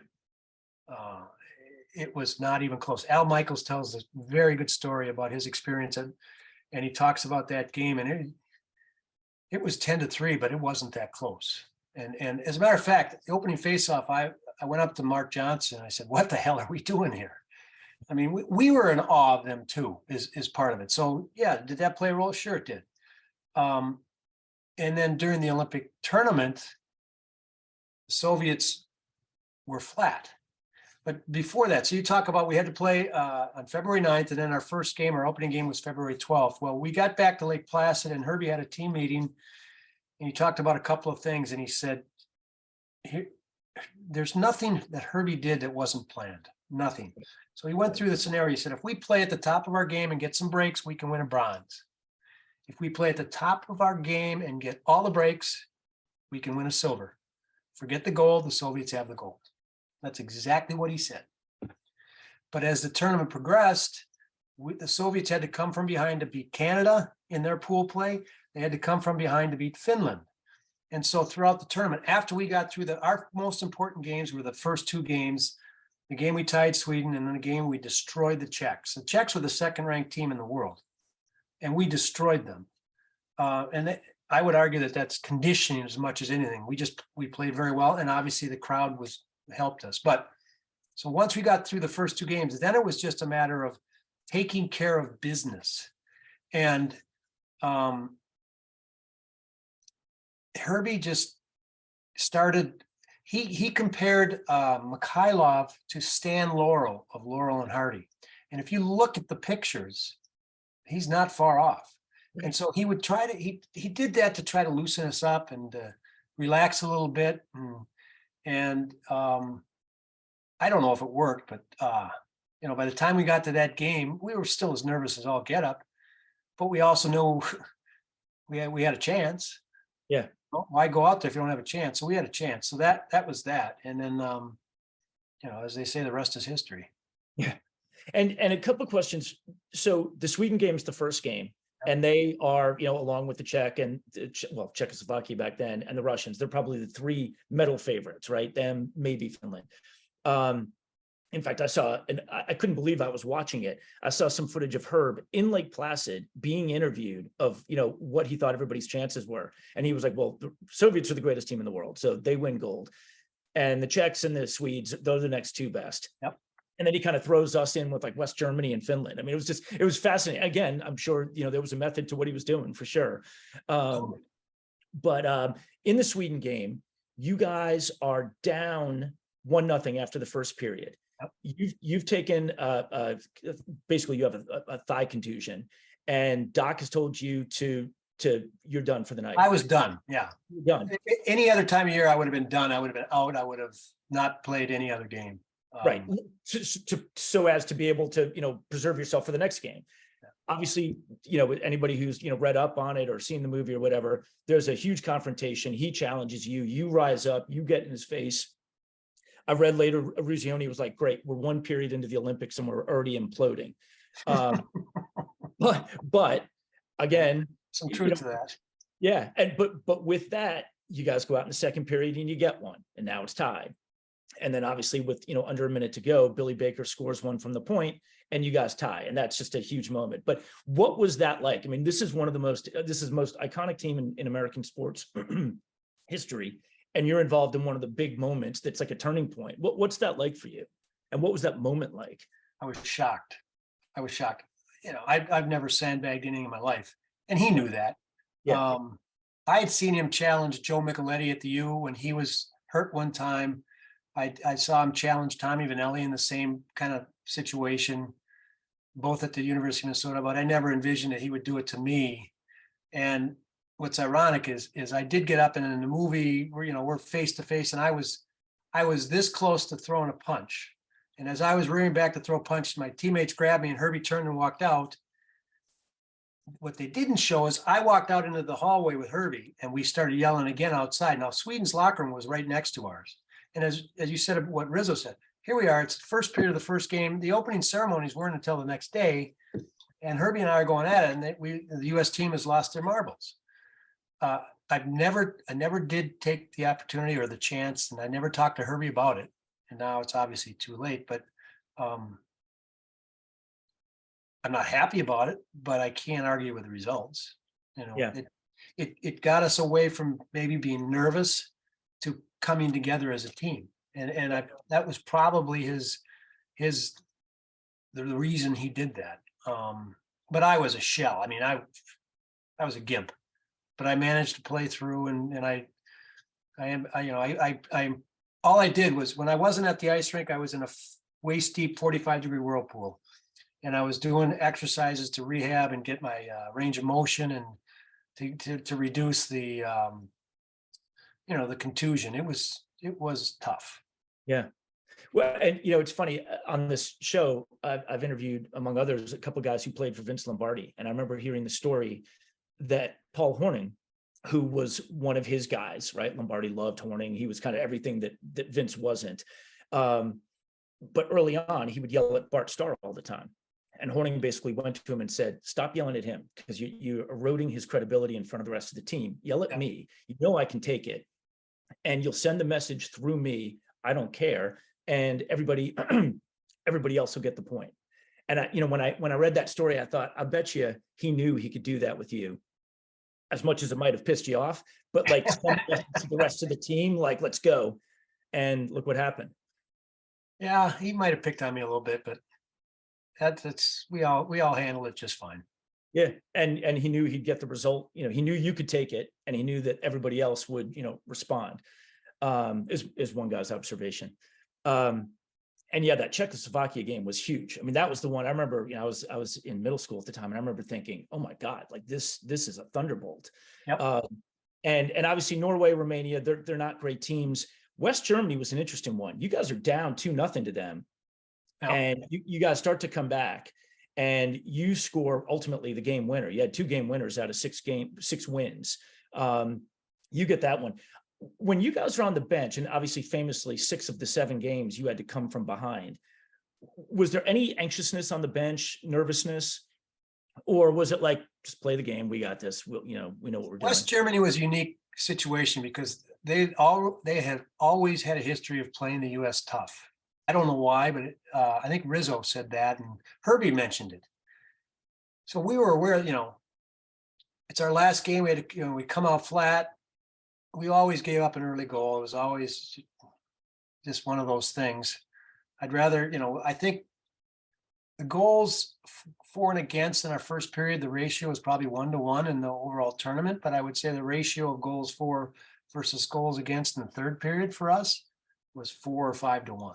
It was not even close. Al Michaels tells a very good story about his experience, and he talks about that game, and it was 10-3, but it wasn't that close. And as a matter of fact, the opening faceoff, I went up to Mark Johnson and I said, "What the hell are we doing here?" I mean, we were in awe of them too, is part of it. So yeah, did that play a role? Sure it did. And then during the Olympic tournament, the Soviets were flat. But before that, so you talk about we had to play on February 9th, and then our first game, our opening game was February 12th. Well, we got back to Lake Placid and Herbie had a team meeting and he talked about a couple of things. And he said, there's nothing that Herbie did that wasn't planned, nothing. So he went through the scenario. He said, if we play at the top of our game and get some breaks, we can win a bronze. If we play at the top of our game and get all the breaks, we can win a silver. Forget the gold, the Soviets have the gold. That's exactly what he said. But as the tournament progressed, the Soviets had to come from behind to beat Canada in their pool play. They had to come from behind to beat Finland. And so throughout the tournament, after we got through our most important games were the first two games, the game we tied Sweden, and then the game we destroyed the Czechs. The Czechs were the second-ranked team in the world, and we destroyed them. I would argue that that's conditioning as much as anything. We played very well, and obviously the crowd helped us. But so once we got through the first two games, then it was just a matter of taking care of business. And Herbie just started, he compared Mikhailov to Stan Laurel of Laurel and Hardy. And if you look at the pictures, he's not far off. And so he would try to, he did that to try to loosen us up and relax a little bit. And I don't know if it worked, but by the time we got to that game, we were still as nervous as all get up, but we also knew we had a chance. Yeah. Well, why go out there if you don't have a chance? So we had a chance. So that was that. And then, as they say, the rest is history. Yeah. And a couple of questions. So the Sweden game is the first game. And they are, along with the Czech and Czechoslovakia back then and the Russians, they're probably the three medal favorites, right? Them, maybe Finland. In fact, I saw, and I couldn't believe I was watching it. I saw some footage of Herb in Lake Placid being interviewed of, what he thought everybody's chances were. And he was like, well, the Soviets are the greatest team in the world, so they win gold. And the Czechs and the Swedes, those are the next two best. Yep. And then he kind of throws us in with like West Germany and Finland. I mean, it was fascinating. Again, I'm sure, there was a method to what he was doing for sure. But in the Sweden game, you guys are down 1-0 after the first period. Yep. You've taken, basically you have a thigh contusion, and Doc has told you to you're done for the night. I was done. Yeah. You're done. Any other time of year, I would have been done. I would have been out. I would have not played any other game. Right. So as to be able to, preserve yourself for the next game. Yeah. Obviously, anybody who's, read up on it or seen the movie or whatever, there's a huge confrontation. He challenges you, you rise up, you get in his face. I read later, Ruzioni was like, great, we're one period into the Olympics and we're already imploding. But again, some truth to that. Yeah. But with that, you guys go out in the second period and you get one, and now it's tied. And then obviously with, under a minute to go, Billy Baker scores one from the point and you guys tie. And that's just a huge moment. But what was that like? I mean, this is most iconic team in American sports history. And you're involved in one of the big moments that's like a turning point. What's that like for you? And what was that moment like? I was shocked. I've never sandbagged anything in my life. And he knew that. Yeah. I had seen him challenge Joe Micheletti at the U when he was hurt one time. I saw him challenge Tommy Vannelli in the same kind of situation, both at the University of Minnesota, but I never envisioned that he would do it to me. And what's ironic is I did get up and in the movie where, we're face to face, and I was this close to throwing a punch. And as I was rearing back to throw a punch, my teammates grabbed me and Herbie turned and walked out. What they didn't show is I walked out into the hallway with Herbie and we started yelling again outside. Now, Sweden's locker room was right next to ours. And as you said, what Rizzo said, here we are, it's the first period of the first game. The opening ceremonies weren't until the next day. And Herbie and I are going at it, and the U.S. team has lost their marbles. I never did take the opportunity or the chance, and I never talked to Herbie about it. And now it's obviously too late, but I'm not happy about it, but I can't argue with the results. Yeah. It got us away from maybe being nervous to coming together as a team. And that was probably the reason he did that. But I was a shell. I mean, I was a gimp, but I managed to play through, and all I did was, when I wasn't at the ice rink, I was in a waist deep 45-degree whirlpool, and I was doing exercises to rehab and get my range of motion and to reduce the the contusion. It was tough. Yeah. Well, and it's funny, on this show, I've interviewed, among others, a couple of guys who played for Vince Lombardi. And I remember hearing the story that Paul Hornung, who was one of his guys, right? Lombardi loved Hornung. He was kind of everything that Vince wasn't. But early on, he would yell at Bart Starr all the time. And Hornung basically went to him and said, stop yelling at him, because you're eroding his credibility in front of the rest of the team. Yell at me. I can take it. And you'll send the message through me. I don't care. And everybody else will get the point. And when I read that story, I thought, I bet you he knew he could do that with you, as much as it might have pissed you off, but like the rest of the team, like, let's go. And look what happened. Yeah, he might have picked on me a little bit, but that's we all handled it just fine. Yeah. And he knew he'd get the result. He knew you could take it, and he knew that everybody else would, respond, is one guy's observation. And yeah, that Czechoslovakia game was huge. I mean, that was the one I remember, I was in middle school at the time, and I remember thinking, oh my God, like this is a thunderbolt. Yep. And obviously Norway, Romania, they're not great teams. West Germany was an interesting one. You guys are down 2-0 to them. Yep. And you guys start to come back, and you score ultimately the game winner. You had 2 game winners out of 6 wins. You get that one. When you guys are on the bench, and obviously famously 6 of the 7 games you had to come from behind, was there any anxiousness on the bench, nervousness, or was it like, just play the game, we got this, we know what we're doing? West Germany was a unique situation because they have always had a history of playing the U.S. tough. I don't know why, but I think Rizzo said that, and Herbie mentioned it. So we were aware, it's our last game. We had to, we come out flat. We always gave up an early goal. It was always just one of those things. I'd rather, I think the goals for and against in our first period, the ratio is probably 1-to-1 in the overall tournament, but I would say the ratio of goals for versus goals against in the third period for us was 4 or 5-to-1.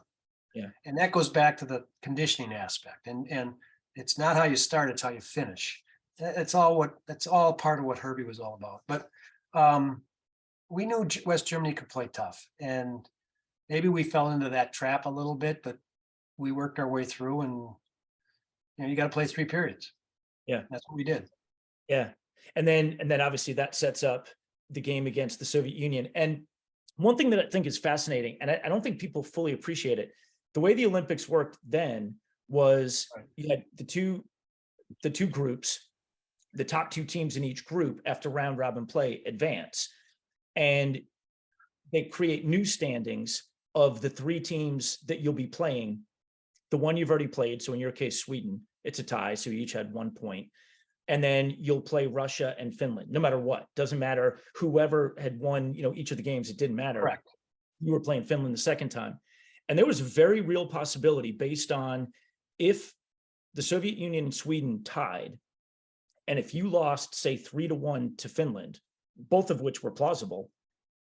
Yeah. And that goes back to the conditioning aspect. And it's not how you start, it's how you finish. That's all part of what Herbie was all about. But we knew West Germany could play tough, and maybe we fell into that trap a little bit, but we worked our way through, and you got to play 3 periods. Yeah. That's what we did. Yeah. And then obviously that sets up the game against the Soviet Union. And one thing that I think is fascinating, and I don't think people fully appreciate it, the way the Olympics worked then was you had the two groups, the top 2 teams in each group after round robin play advance. And they create new standings of the 3 teams that you'll be playing. The one you've already played, so in your case, Sweden, it's a tie, so you each had 1 point. And then you'll play Russia and Finland, no matter what. Doesn't matter whoever had won, each of the games, it didn't matter. Correct. You were playing Finland the second time. And there was a very real possibility based on if the Soviet Union and Sweden tied, and if you lost, say, 3-1 to Finland, both of which were plausible.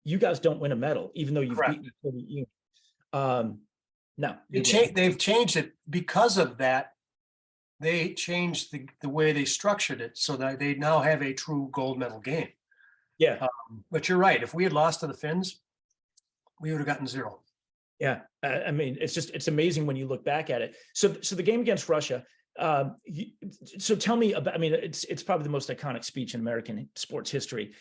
You guys don't win a medal, even though you've Correct. beaten the Soviet Union. No, They've changed it because of that. They changed the way they structured it so that they now have a true gold medal game. yeah, But you're right. If we had lost to the Finns, we would have gotten 0. yeah. I mean, it's amazing when you look back at it. So the game against Russia. So tell me about. I mean, it's probably the most iconic speech in American sports history.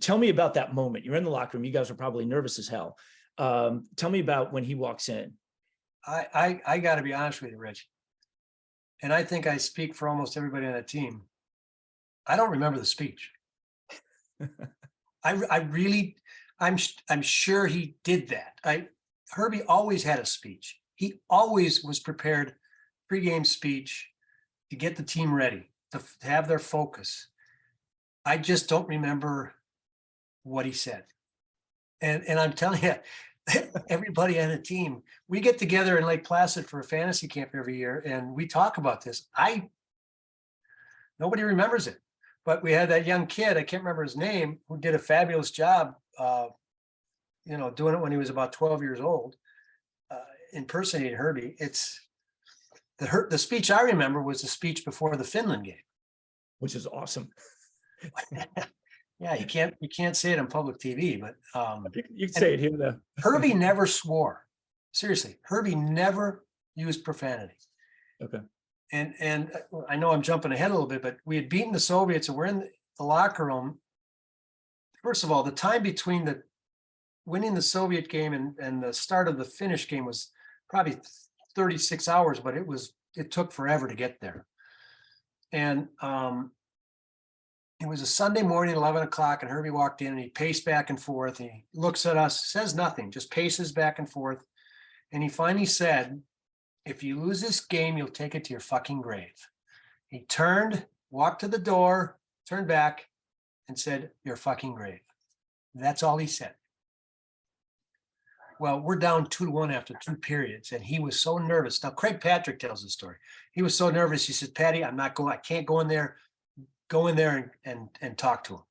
Tell me about that moment. You're in the locker room. You guys are probably nervous as hell. Tell me about when he walks in. I got to be honest with you, Rich. And I think I speak for almost everybody on that team. I don't remember the speech. I'm sure he did that. Herbie always had a speech. He always was prepared, pregame speech to get the team ready, to have their focus. I just don't remember what he said. And I'm telling you, everybody on the team, we get together in Lake Placid for a fantasy camp every year, and we talk about this. Nobody remembers it, but we had that young kid, I can't remember his name, who did a fabulous job, doing it when he was about 12 years old, impersonating Herbie. It's the speech I remember was the speech before the Finland game, which is awesome. Yeah, you can't say it on public TV, but you can say it here though. Herbie never swore. Seriously, Herbie never used profanity. Okay. And I know I'm jumping ahead a little bit, but we had beaten the Soviets, and we're in the locker room. First of all, the time between the winning the Soviet game and the start of the Finnish game was probably 36 hours, but it took forever to get there. And it was a Sunday morning, 11 o'clock, and Herbie walked in and he paced back and forth. And he looks at us, says nothing, just paces back and forth. And he finally said, "If you lose this game, you'll take it to your fucking grave." He turned, walked to the door, turned back, and said, "Your fucking grave." That's all he said. Well, we're down 2-1 after 2 periods, and he was so nervous. Now, Craig Patrick tells the story. He was so nervous. He said, "Patty, I can't go in there. Go in there and talk to him."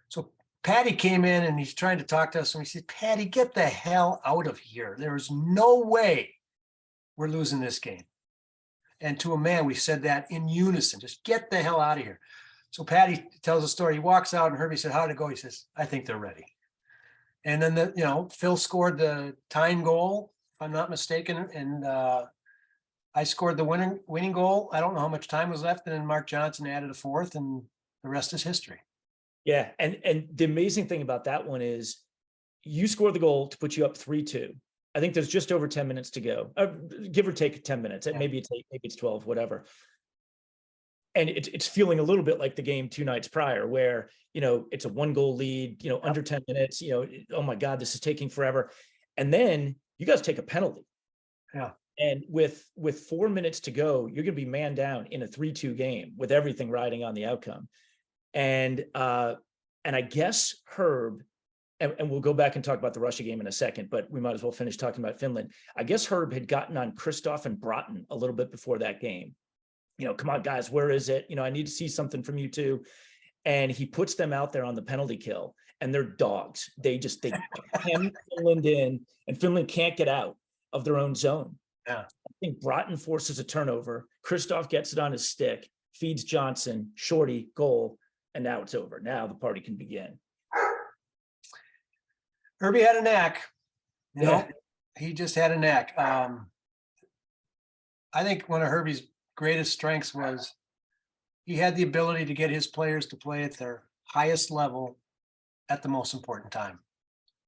So Patty came in and he's trying to talk to us, and we said, "Patty, get the hell out of here. There is no way we're losing this game." And to a man, we said that in unison, just get the hell out of here. So Patty tells a story. He walks out and Herbie said, "How'd it go?" He says, "I think they're ready." And then Phil scored the tying goal, if I'm not mistaken, and I scored the winning goal. I don't know how much time was left, and then Mark Johnson added a fourth, and the rest is history. Yeah, and the amazing thing about that one is you scored the goal to put you up 3-2. I think there's just over 10 minutes to go, give or take 10 minutes. Yeah. Maybe it's 8, maybe it's 12, whatever. And it's feeling a little bit like the game 2 nights prior, where it's a 1-goal lead, under 10 minutes. Oh my God, this is taking forever. And then you guys take a penalty. Yeah. And with 4 minutes to go, you're going to be man down in a 3-2 game with everything riding on the outcome. And I guess Herb, and we'll go back and talk about the Russia game in a second, but we might as well finish talking about Finland. I guess Herb had gotten on Christoph and Broughton a little bit before that game. Come on, guys, where is it? I need to see something from you too. And he puts them out there on the penalty kill, and they're dogs. They hem Finland in, and Finland can't get out of their own zone. Yeah. I think Broughton forces a turnover. Christoph gets it on his stick, feeds Johnson, shorty, goal, and now it's over. Now the party can begin. Herbie had a knack. He just had a knack. I think one of Herbie's greatest strengths was he had the ability to get his players to play at their highest level at the most important time.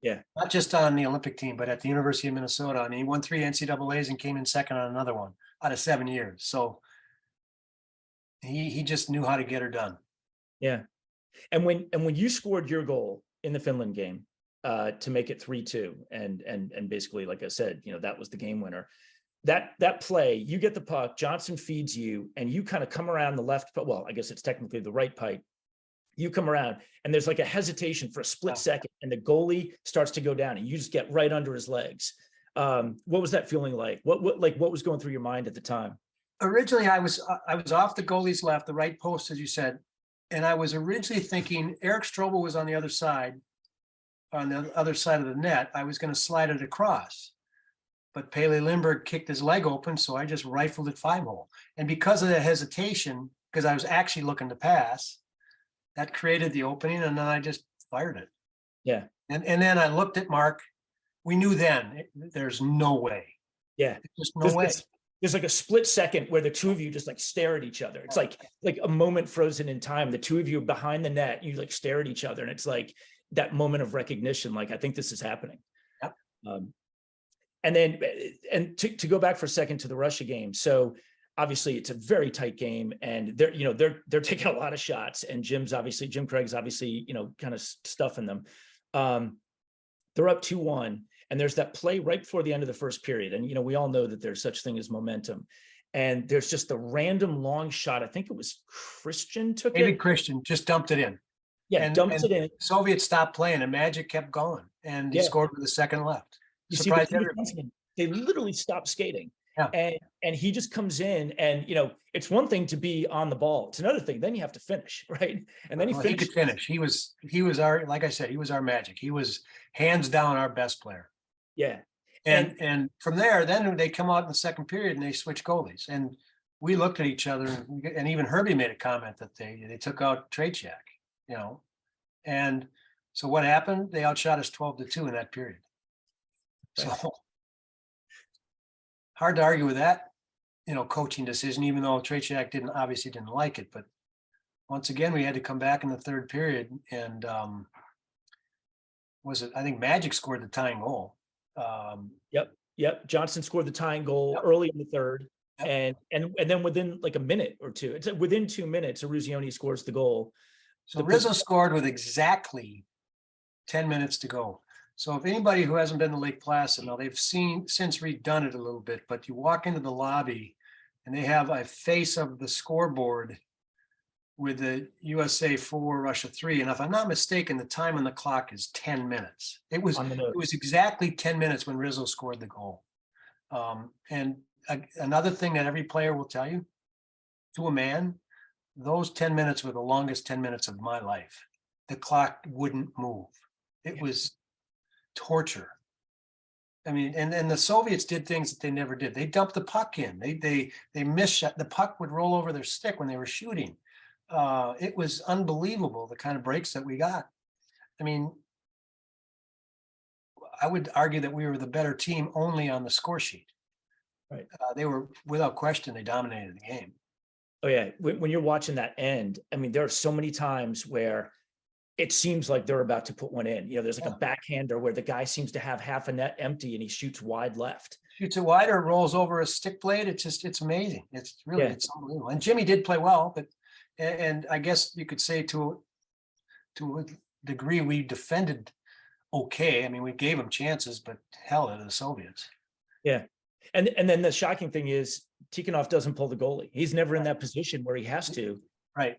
Yeah. Not just on the Olympic team, but at the University of Minnesota. And he won 3 NCAAs and came in second on another one out of 7 years. So he just knew how to get her done. Yeah. And when you scored your goal in the Finland game to make it 3-2, and basically, like I said, that was the game winner. That play, you get the puck, Johnson feeds you, and you kind of come around the left, well, I guess it's technically the right pipe. You come around, and there's like a hesitation for a split second, and the goalie starts to go down, and you just get right under his legs. What was that feeling like? What was going through your mind at the time? Originally, I was off the goalie's left, the right post, as you said, And I was originally thinking Eric Strobel was on the other side of the net. I was going to slide it across. But Pele Lindbergh kicked his leg open, so I just rifled it 5-hole. And because of that hesitation, because I was actually looking to pass, that created the opening, and then I just fired it. Yeah. And then I looked at Mark. We knew then there's no way. Yeah. Just no way. There's like a split second where the two of you just like stare at each other. It's like a moment frozen in time. The two of you are behind the net, you like stare at each other, and it's like that moment of recognition. Like, I think this is happening. Yep. And then, and to go back for a second to the Russia game. So obviously it's a very tight game, and they're taking a lot of shots, and Jim Craig's obviously, kind of stuffing them. They're up 2-1, and there's that play right before the end of the first period. And, we all know that there's such thing as momentum. And there's just the random long shot. I think it was Christian took David it. Christian just dumped it in. Yeah, dumped it in. Soviets stopped playing, and Magic kept going, and he scored with a second left. You Surprised see, everybody. they literally stopped skating. Yeah. And he just comes in, and it's one thing to be on the ball. It's another thing. Then you have to finish, right? And then he could finish. He was our, like I said, he was our Magic. He was hands down our best player. Yeah. And from there, then they come out in the second period and they switch goalies. And we looked at each other, and even Herbie made a comment that they took out Trachak, And so what happened? They outshot us 12-2 in that period. Right. So hard to argue with that, coaching decision, even though Trachak obviously didn't like it. But once again, we had to come back in the third period, and I think Magic scored the tying goal. Yep. Johnson scored the tying goal early in the third. Yep. And then within like a minute or two, it's within 2 minutes, Eruzione scores the goal. So Rizzo scored with exactly 10 minutes to go. So if anybody who hasn't been to Lake Placid, now they've since redone it a little bit, but you walk into the lobby and they have a face of the scoreboard with the USA 4, Russia 3. And if I'm not mistaken, the time on the clock is 10 minutes. It was exactly 10 minutes when Rizzo scored the goal. And another thing that every player will tell you, to a man, those 10 minutes were the longest 10 minutes of my life. The clock wouldn't move. It was torture. I mean, and the Soviets did things that they never did. They dumped the puck in. They missed shot. The puck would roll over their stick when they were shooting. It was unbelievable, the kind of breaks that we got. I mean, I would argue that we were the better team only on the score sheet. Right. They were, without question, they dominated the game. Oh yeah. When you're watching that end, I mean, there are so many times where it seems like they're about to put one in. There's like a backhander where the guy seems to have half a net empty and he shoots wide left. Shoots it wide or rolls over a stick blade. It's amazing. It's unbelievable. And Jimmy did play well, but and I guess you could say to a degree we defended okay. I mean, we gave them chances, but hell, to the Soviets. Yeah. And then the shocking thing is Tikhonov doesn't pull the goalie. He's never in that position where he has to. Right.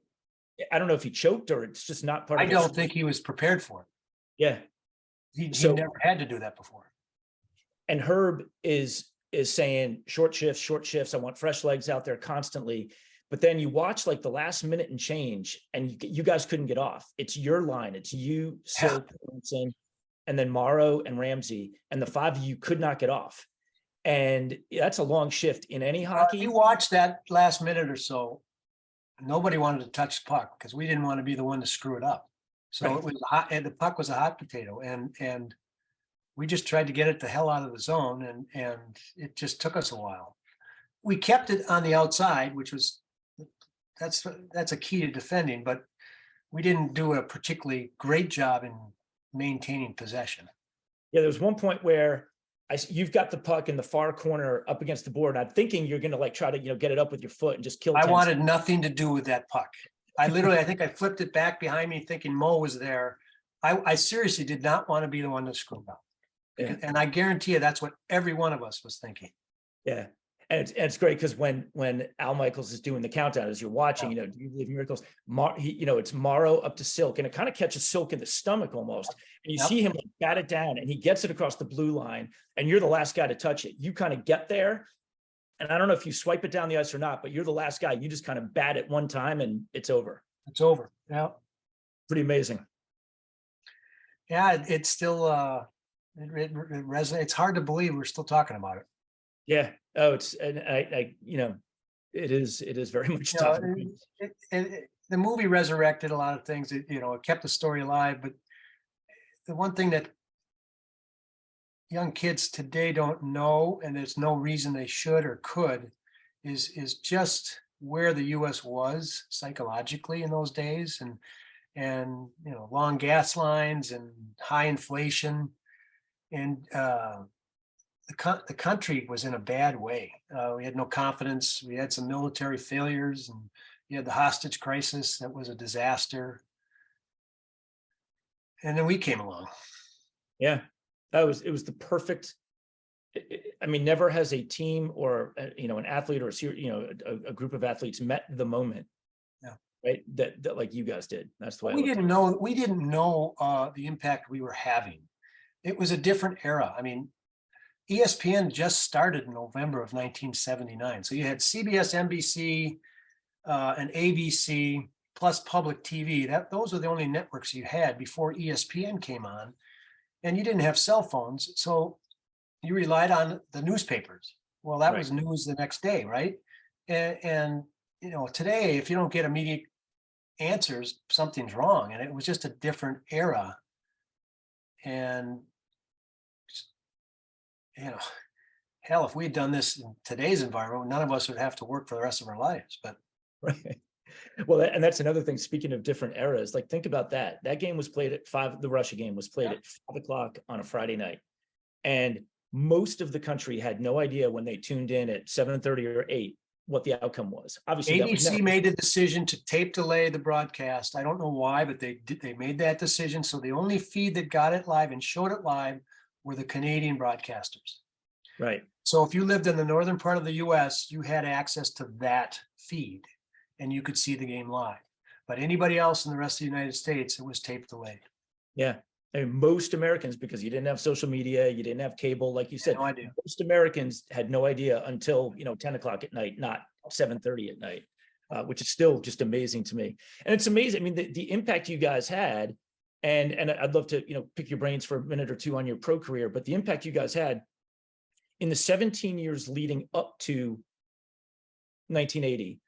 I don't know if he choked or it's just not part of I don't think he was prepared for it. Yeah. He never had to do that before. And Herb is saying short shifts. I want fresh legs out there constantly. But then you watch like the last minute and change, and you guys couldn't get off. It's your line. It's you, Silk, and then Morrow and Ramsey, and the five of you could not get off. And that's a long shift in any hockey. If you watch that last minute or so, nobody wanted to touch the puck because we didn't want to be the one to screw it up. So It was hot, and the puck was a hot potato, and we just tried to get it the hell out of the zone, and it just took us a while. We kept it on the outside, which was that's a key to defending, but we didn't do a particularly great job in maintaining possession. Yeah, there was one point where you've got the puck in the far corner up against the board. I'm thinking you're going to like try to get it up with your foot and just kill. I wanted nothing to do with that puck. I think I flipped it back behind me thinking Mo was there. I seriously did not want to be the one to screw up. Yeah. And I guarantee you that's what every one of us was thinking. Yeah. And it's great because when Al Michaels is doing the countdown, as you're watching, do you believe in miracles? It's Morrow up to Silk, and it kind of catches Silk in the stomach almost. And you see him like bat it down, and he gets it across the blue line, and you're the last guy to touch it. You kind of get there, and I don't know if you swipe it down the ice or not, but you're the last guy. You just kind of bat it one time, and it's over. It's over. Yeah. Pretty amazing. Yeah. It's still, it resonates. It's hard to believe we're still talking about it. Yeah. Oh, it's, and it is very much You know, tough. the movie resurrected a lot of things. It kept the story alive. But the one thing that young kids today don't know, and there's no reason they should or could, is just where the U.S. was psychologically in those days, and long gas lines and high inflation, and the country was in a bad way. We had no confidence. We had some military failures, and you had the hostage crisis that was a disaster. And then we came along. Yeah, it was the perfect. I mean, never has a team or an athlete or a group of athletes met the moment. Yeah. Right. That like you guys did. That's the way We didn't know the impact we were having. It was a different era. I mean, ESPN just started in November of 1979. So you had CBS, NBC, and ABC plus public TV. Those were the only networks you had before ESPN came on, and you didn't have cell phones, so you relied on the newspapers. Well, that was news the next day, right? And today, if you don't get immediate answers, something's wrong. And it was just a different era. And hell, if we had done this in today's environment, none of us would have to work for the rest of our lives. But right. Well, and that's another thing. Speaking of different eras, like think about that. That game was played at 5. The Russia game was played at 5 o'clock on a Friday night, and most of the country had no idea when they tuned in at 7:30 or 8 what the outcome was. Obviously, ABC made the decision to tape delay the broadcast. I don't know why, but they made that decision. So the only feed that got it live and showed it live were the Canadian broadcasters. Right. So if you lived in the northern part of the US, you had access to that feed and you could see the game live. But anybody else in the rest of the United States, it was tape delayed. Yeah. I mean, most Americans, because you didn't have social media, you didn't have cable, like you said, No idea. most Americans had no idea until 10 o'clock at night, not 7:30 at night, which is still just amazing to me. And it's amazing. I mean, the impact you guys had, and I'd love to pick your brains for a minute or two on your pro career, but the impact you guys had in the 17 years leading up to 1980.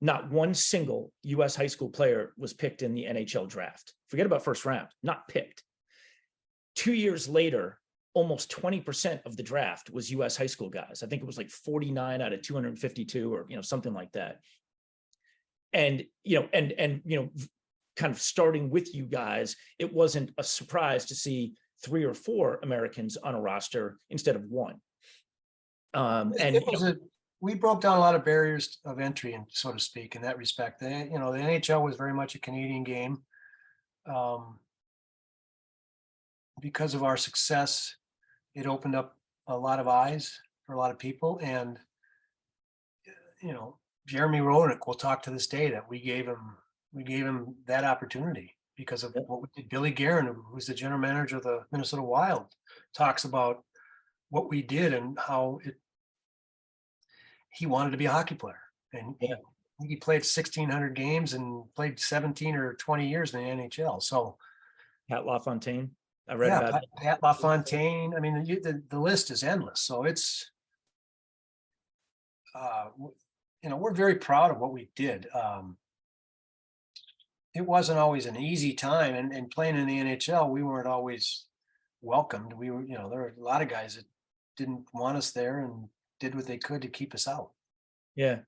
Not one single U.S. high school player was picked in the NHL draft. Forget about first round, not picked. 2 years later, almost 20% of the draft was U.S. high school guys. I think it was like 49 out of 252 or, something like that. And, kind of starting with you guys, it wasn't a surprise to see 3 or 4 Americans on a roster instead of 1. We broke down a lot of barriers of entry, and so to speak, in that respect. The NHL was very much a Canadian game. Because of our success, it opened up a lot of eyes for a lot of people. And, Jeremy Roenick will talk to this day that we gave him that opportunity because of what we did. Billy Guerin, who's the general manager of the Minnesota Wild, talks about what we did and how he wanted to be a hockey player. And he played 1,600 games and played 17 or 20 years in the NHL. So Pat LaFontaine, I read about Pat LaFontaine. I mean, the list is endless. So it's, we're very proud of what we did. It wasn't always an easy time, and playing in the NHL, we weren't always welcomed. We were, there were a lot of guys that didn't want us there and did what they could to keep us out. Yeah.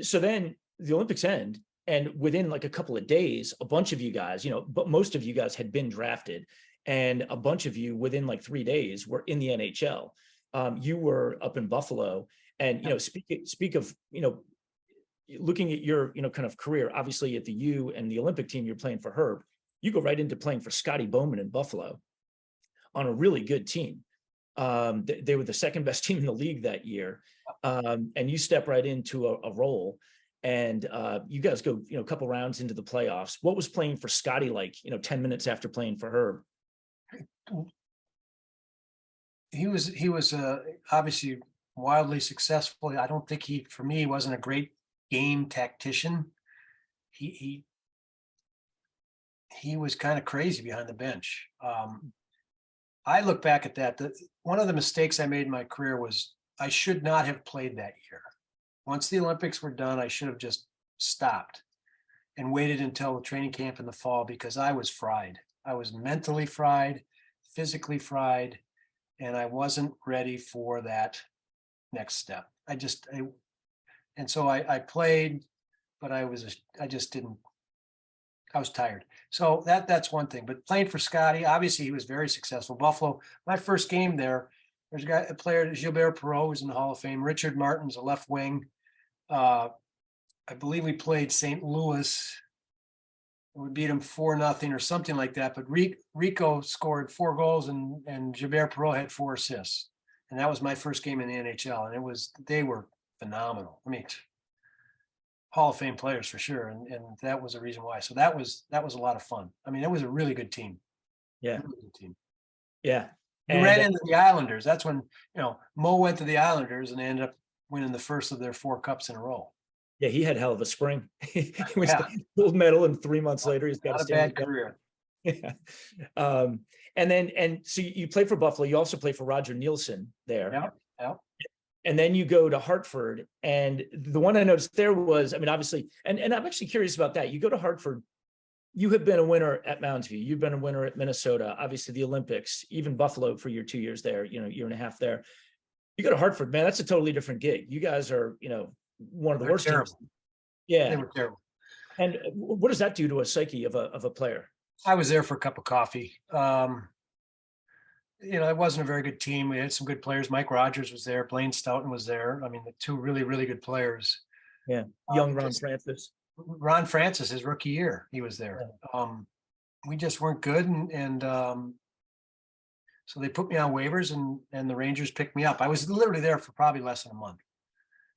So then the Olympics end, and within like a couple of days, a bunch of you guys, but most of you guys had been drafted, and a bunch of you within like 3 days were in the NHL. You were up in Buffalo, and speak of looking at your kind of career. Obviously, at the U and the Olympic team, you're playing for Herb. You go right into playing for Scotty Bowman in Buffalo on a really good team. They were the second best team in the league that year, and you step right into a role. And you guys go, a couple rounds into the playoffs. What was playing for Scotty like, 10 minutes after playing for Herb? He was obviously wildly successful. I don't think for me, he wasn't a great game tactician. he was kind of crazy behind the bench. I look back at that. One of the mistakes I made in my career was I should not have played that year. Once the Olympics were done, I should have just stopped and waited until the training camp in the fall, because I was fried. I was mentally fried, physically fried, and I wasn't ready for that next step. And so I played, but I just didn't. I was tired. So that's one thing. But playing for Scotty, obviously he was very successful. Buffalo, my first game there, there's a player, Gilbert Perreault, who's in the Hall of Fame. Richard Martin's a left wing. I believe we played St. Louis. We beat him 4-0 or something like that. But Rico scored 4 goals and Gilbert Perreault had 4 assists. And that was my first game in the NHL. And they were phenomenal. I mean, Hall of Fame players for sure. And that was the reason why. So that was a lot of fun. I mean, it was a really good team. Yeah. Really good team. Yeah. We ran into the Islanders. That's when, Mo went to the Islanders and they ended up winning the first of their 4 cups in a row. Yeah, he had hell of a spring. He was the gold medal, and 3 months later, he's got Not a bad career. Yeah. And so you play for Buffalo. You also play for Roger Nielsen there. Yeah. And then you go to Hartford. And the one I noticed there was, I mean, obviously, and I'm actually curious about that. You go to Hartford. You have been a winner at Mounds View. You've been a winner at Minnesota, obviously the Olympics, even Buffalo for your 2 years there, year and a half there. You go to Hartford, man, that's a totally different gig. You guys are, one of the worst teams. Yeah. They were terrible. And what does that do to a psyche of a player? I was there for a cup of coffee. It wasn't a very good team. We had some good players. Mike Rogers was there. Blaine Stoughton was there. I mean, the 2 really, really good players. Yeah. Young Ron Francis. Ron Francis, his rookie year, he was there. Yeah. We just weren't good. And so they put me on waivers and the Rangers picked me up. I was literally there for probably less than a month.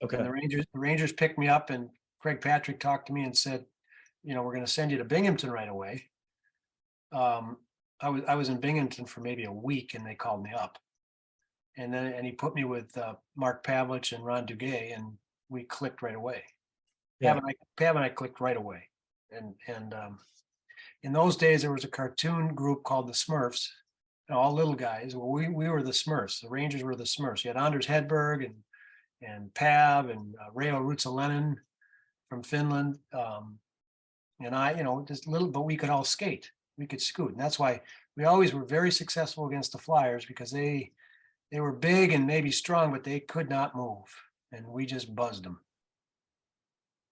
Okay. And the Rangers picked me up, and Craig Patrick talked to me and said, we're going to send you to Binghamton right away. I was in Binghamton for maybe a week, and they called me up, and he put me with Mark Pavlich and Ron Duguay, and we clicked right away. Yeah. Pav and I clicked right away, and in those days there was a cartoon group called the Smurfs, all little guys. Well, we were the Smurfs. The Rangers were the Smurfs. You had Anders Hedberg and Pav and Reijo Ruotsalainen from Finland, and I, just little, but we could all skate. We could scoot. And that's why we always were very successful against the Flyers, because they were big and maybe strong, but they could not move. And we just buzzed them.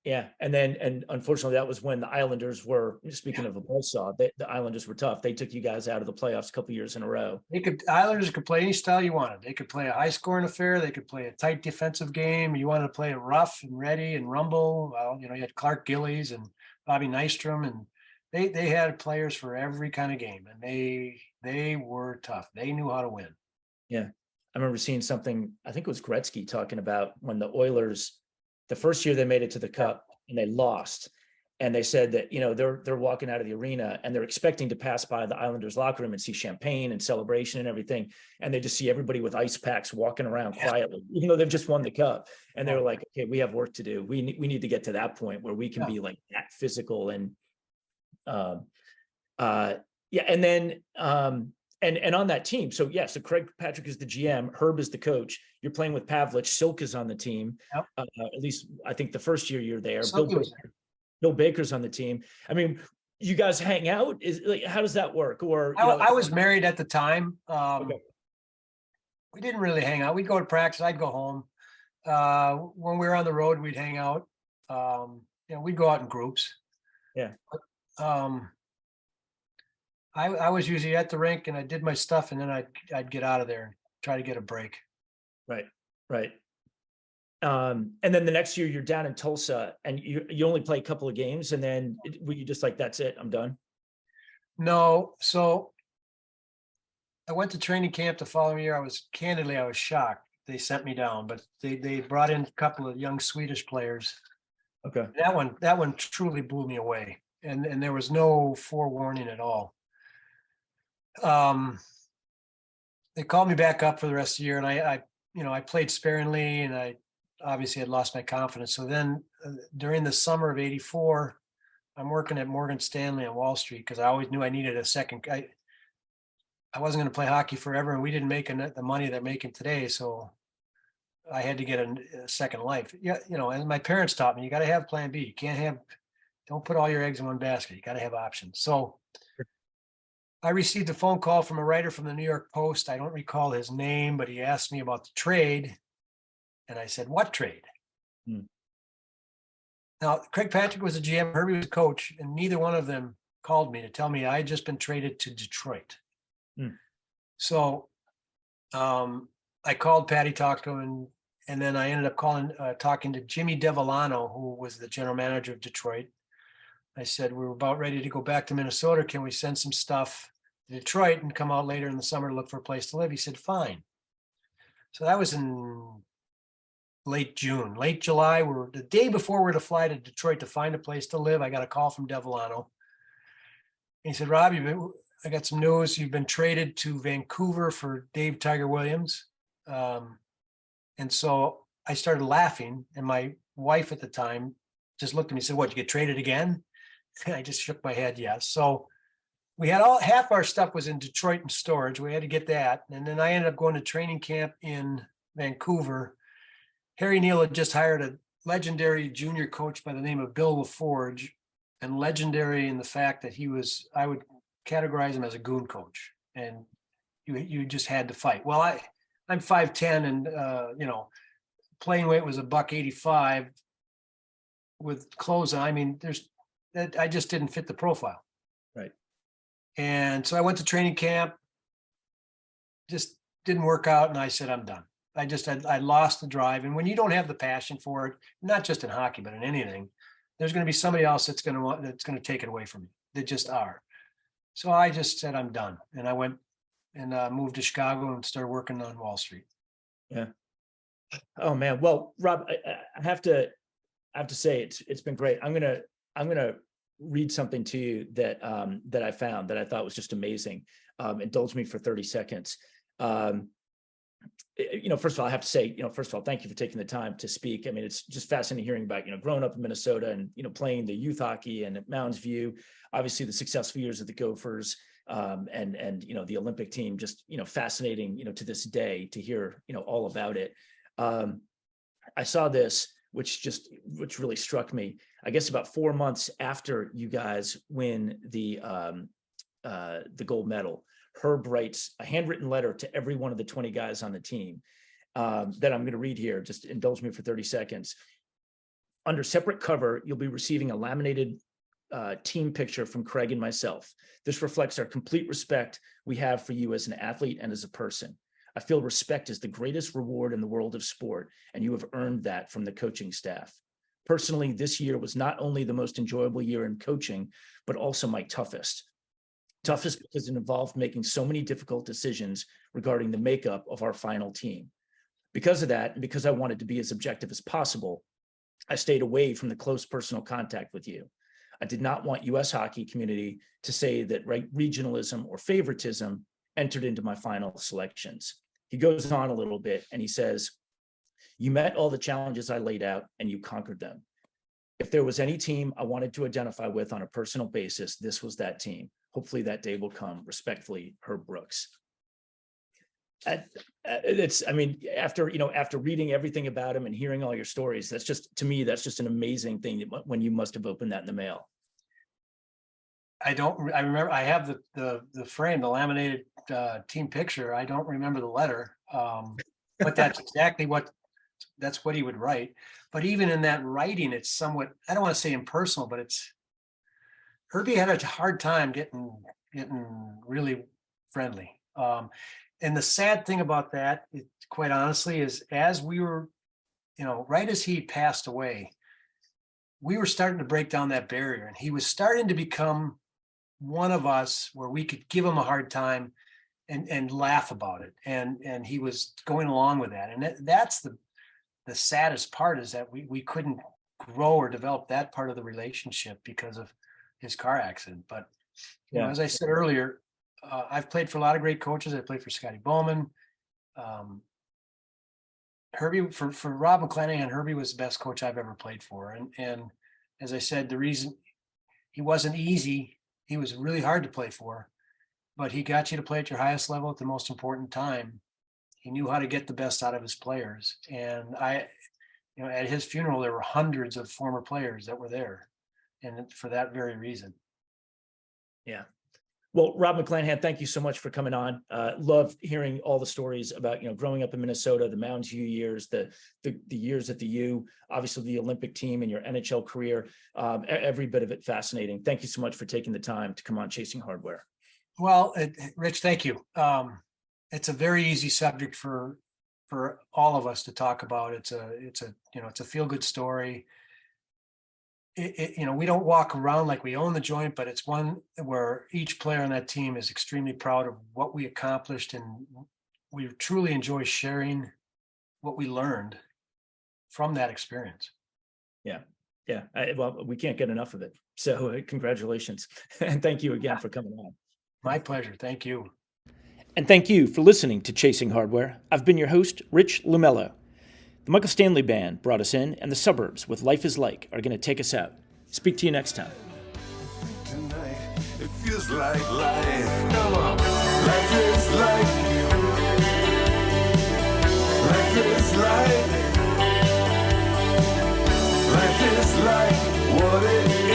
Yeah. And unfortunately, that was when the Islanders were, speaking of a buzzsaw, the Islanders were tough. They took you guys out of the playoffs a couple years in a row. Islanders could play any style you wanted. They could play a high scoring affair. They could play a tight defensive game. You wanted to play it rough and ready and rumble. Well, you had Clark Gillies and Bobby Nystrom, and they had players for every kind of game, and they were tough. They knew how to win. Yeah. I remember seeing something, I think it was Gretzky talking about when the Oilers, the first year they made it to the Cup and they lost. And they said that, they're walking out of the arena and they're expecting to pass by the Islanders locker room and see champagne and celebration and everything. And they just see everybody with ice packs walking around quietly, even though they've just won the Cup. And they were like, okay, we have work to do. We need to get to that point where we can be like that physical and, and then, and on that team. So so Craig Patrick is the GM, Herb is the coach. You're playing with Pavlich, Silk is on the team. At least I think the first year you're there. Bill Baker's on the team. I mean, you guys hang out? How does that work? Or I was married at the time. We didn't really hang out. We'd go to practice. I'd go home. When we were on the road, we'd hang out. We'd go out in groups. Yeah. I was usually at the rink and I did my stuff, and then I'd get out of there and try to get a break. Right. And then the next year you're down in Tulsa and you only play a couple of games, and then were you just like, that's it, I'm done? No. So I went to training camp the following year. I was shocked. They sent me down, but they brought in a couple of young Swedish players. Okay. That one truly blew me away. And there was no forewarning at all. They called me back up for the rest of the year, and I played sparingly, and I obviously had lost my confidence. So then during the summer of '84, I'm working at Morgan Stanley on Wall Street because I always knew I needed a second. I wasn't going to play hockey forever, and we didn't make the money they're making today, so I had to get a second life. Yeah, and my parents taught me, you got to have plan B. You can't don't put all your eggs in one basket. You got to have options. So I received a phone call from a writer from the New York Post. I don't recall his name, but he asked me about the trade. And I said, what trade? Hmm. Now, Craig Patrick was a GM, Herbie was a coach, and neither one of them called me to tell me I had just been traded to Detroit. Hmm. So I called Patty, talked to him, and then I ended up talking to Jimmy Devellano, who was the general manager of Detroit. I said, we're about ready to go back to Minnesota. Can we send some stuff to Detroit and come out later in the summer to look for a place to live? He said, fine. So that was in late June, late July. We're the day before we're to fly to Detroit to find a place to live. I got a call from Devellano. He said, Rob, I got some news. You've been traded to Vancouver for Dave Tiger Williams. And so I started laughing, and my wife at the time just looked at me and said, what, you get traded again? And I just shook my head, yes. So we had half our stuff was in Detroit in storage. We had to get that. And then I ended up going to training camp in Vancouver. Harry Neal had just hired a legendary junior coach by the name of Bill LaForge, and legendary in the fact that I would categorize him as a goon coach, and you just had to fight. Well, I'm 5'10", and playing weight was $185 with clothes on. I mean, I just didn't fit the profile. Right. And so I went to training camp, just didn't work out, and I said, I'm done. I lost the drive. And when you don't have the passion for it, not just in hockey, but in anything, there's going to be somebody else that's going to take it away from you. They just are. So I just said, I'm done. And I went and moved to Chicago and started working on Wall Street. Yeah. Oh man. Well, Rob, I have to say it's been great. I'm gonna read something to you that I found that I thought was just amazing. Indulge me for 30 seconds. First of all, I have to say, first of all, thank you for taking the time to speak. I mean, it's just fascinating hearing about, growing up in Minnesota and, playing the youth hockey and at Mounds View, obviously the successful years of the Gophers, and the Olympic team, just, fascinating, to this day to hear, all about it. I saw this, which really struck me, I guess about 4 months after you guys win the gold medal. Herb writes a handwritten letter to every one of the 20 guys on the team that I'm going to read here. Just indulge me for 30 seconds. Under separate cover, you'll be receiving a laminated team picture from Craig and myself. This reflects our complete respect we have for you as an athlete and as a person. I feel respect is the greatest reward in the world of sport, and you have earned that from the coaching staff. Personally, this year was not only the most enjoyable year in coaching, but also my toughest. Toughest because it involved making so many difficult decisions regarding the makeup of our final team. Because of that, and because I wanted to be as objective as possible, I stayed away from the close personal contact with you. I did not want U.S. hockey community to say that regionalism or favoritism entered into my final selections. He goes on a little bit and he says, you met all the challenges I laid out and you conquered them. If there was any team I wanted to identify with on a personal basis, this was that team. Hopefully that day will come. Respectfully, Herb Brooks. After reading everything about him and hearing all your stories, that's just an amazing thing when you must have opened that in the mail. I remember, I have the frame, the laminated team picture. I don't remember the letter, but that's exactly that's what he would write. But even in that writing, it's somewhat, I don't want to say impersonal, but Herbie had a hard time getting really friendly. And the sad thing about that, quite honestly, is as we were, right as he passed away, we were starting to break down that barrier, and he was starting to become one of us where we could give him a hard time and laugh about it. And he was going along with that. And that's the saddest part, is that we couldn't grow or develop that part of the relationship because of his car accident. But as I said earlier, I've played for a lot of great coaches. I played for Scotty Bowman. Herbie, for Rob McClanahan, Herbie was the best coach I've ever played for. And as I said, the reason he wasn't easy. He was really hard to play for, but he got you to play at your highest level at the most important time. He knew how to get the best out of his players. And at his funeral, there were hundreds of former players that were there, and for that very reason. Yeah. Well, Rob McClanahan, thank you so much for coming on. Love hearing all the stories about, growing up in Minnesota, the Mounds U years, the years at the U, obviously the Olympic team and your NHL career. Every bit of it fascinating. Thank you so much for taking the time to come on Chasing Hardware. Well, Rich, thank you. It's a very easy subject for all of us to talk about. It's a feel-good story. We don't walk around like we own the joint, but it's one where each player on that team is extremely proud of what we accomplished, and we truly enjoy sharing what we learned from that experience. Yeah. Well, we can't get enough of it. So congratulations. And thank you again for coming on. My pleasure. Thank you. And thank you for listening to Chasing Hardware. I've been your host, Rich LaMello. The Michael Stanley Band brought us in, and the Suburbs with Life is Like are going to take us out. Speak to you next time. Tonight, it feels like life. Come on. Life is like. Life is like. Life is like what it is.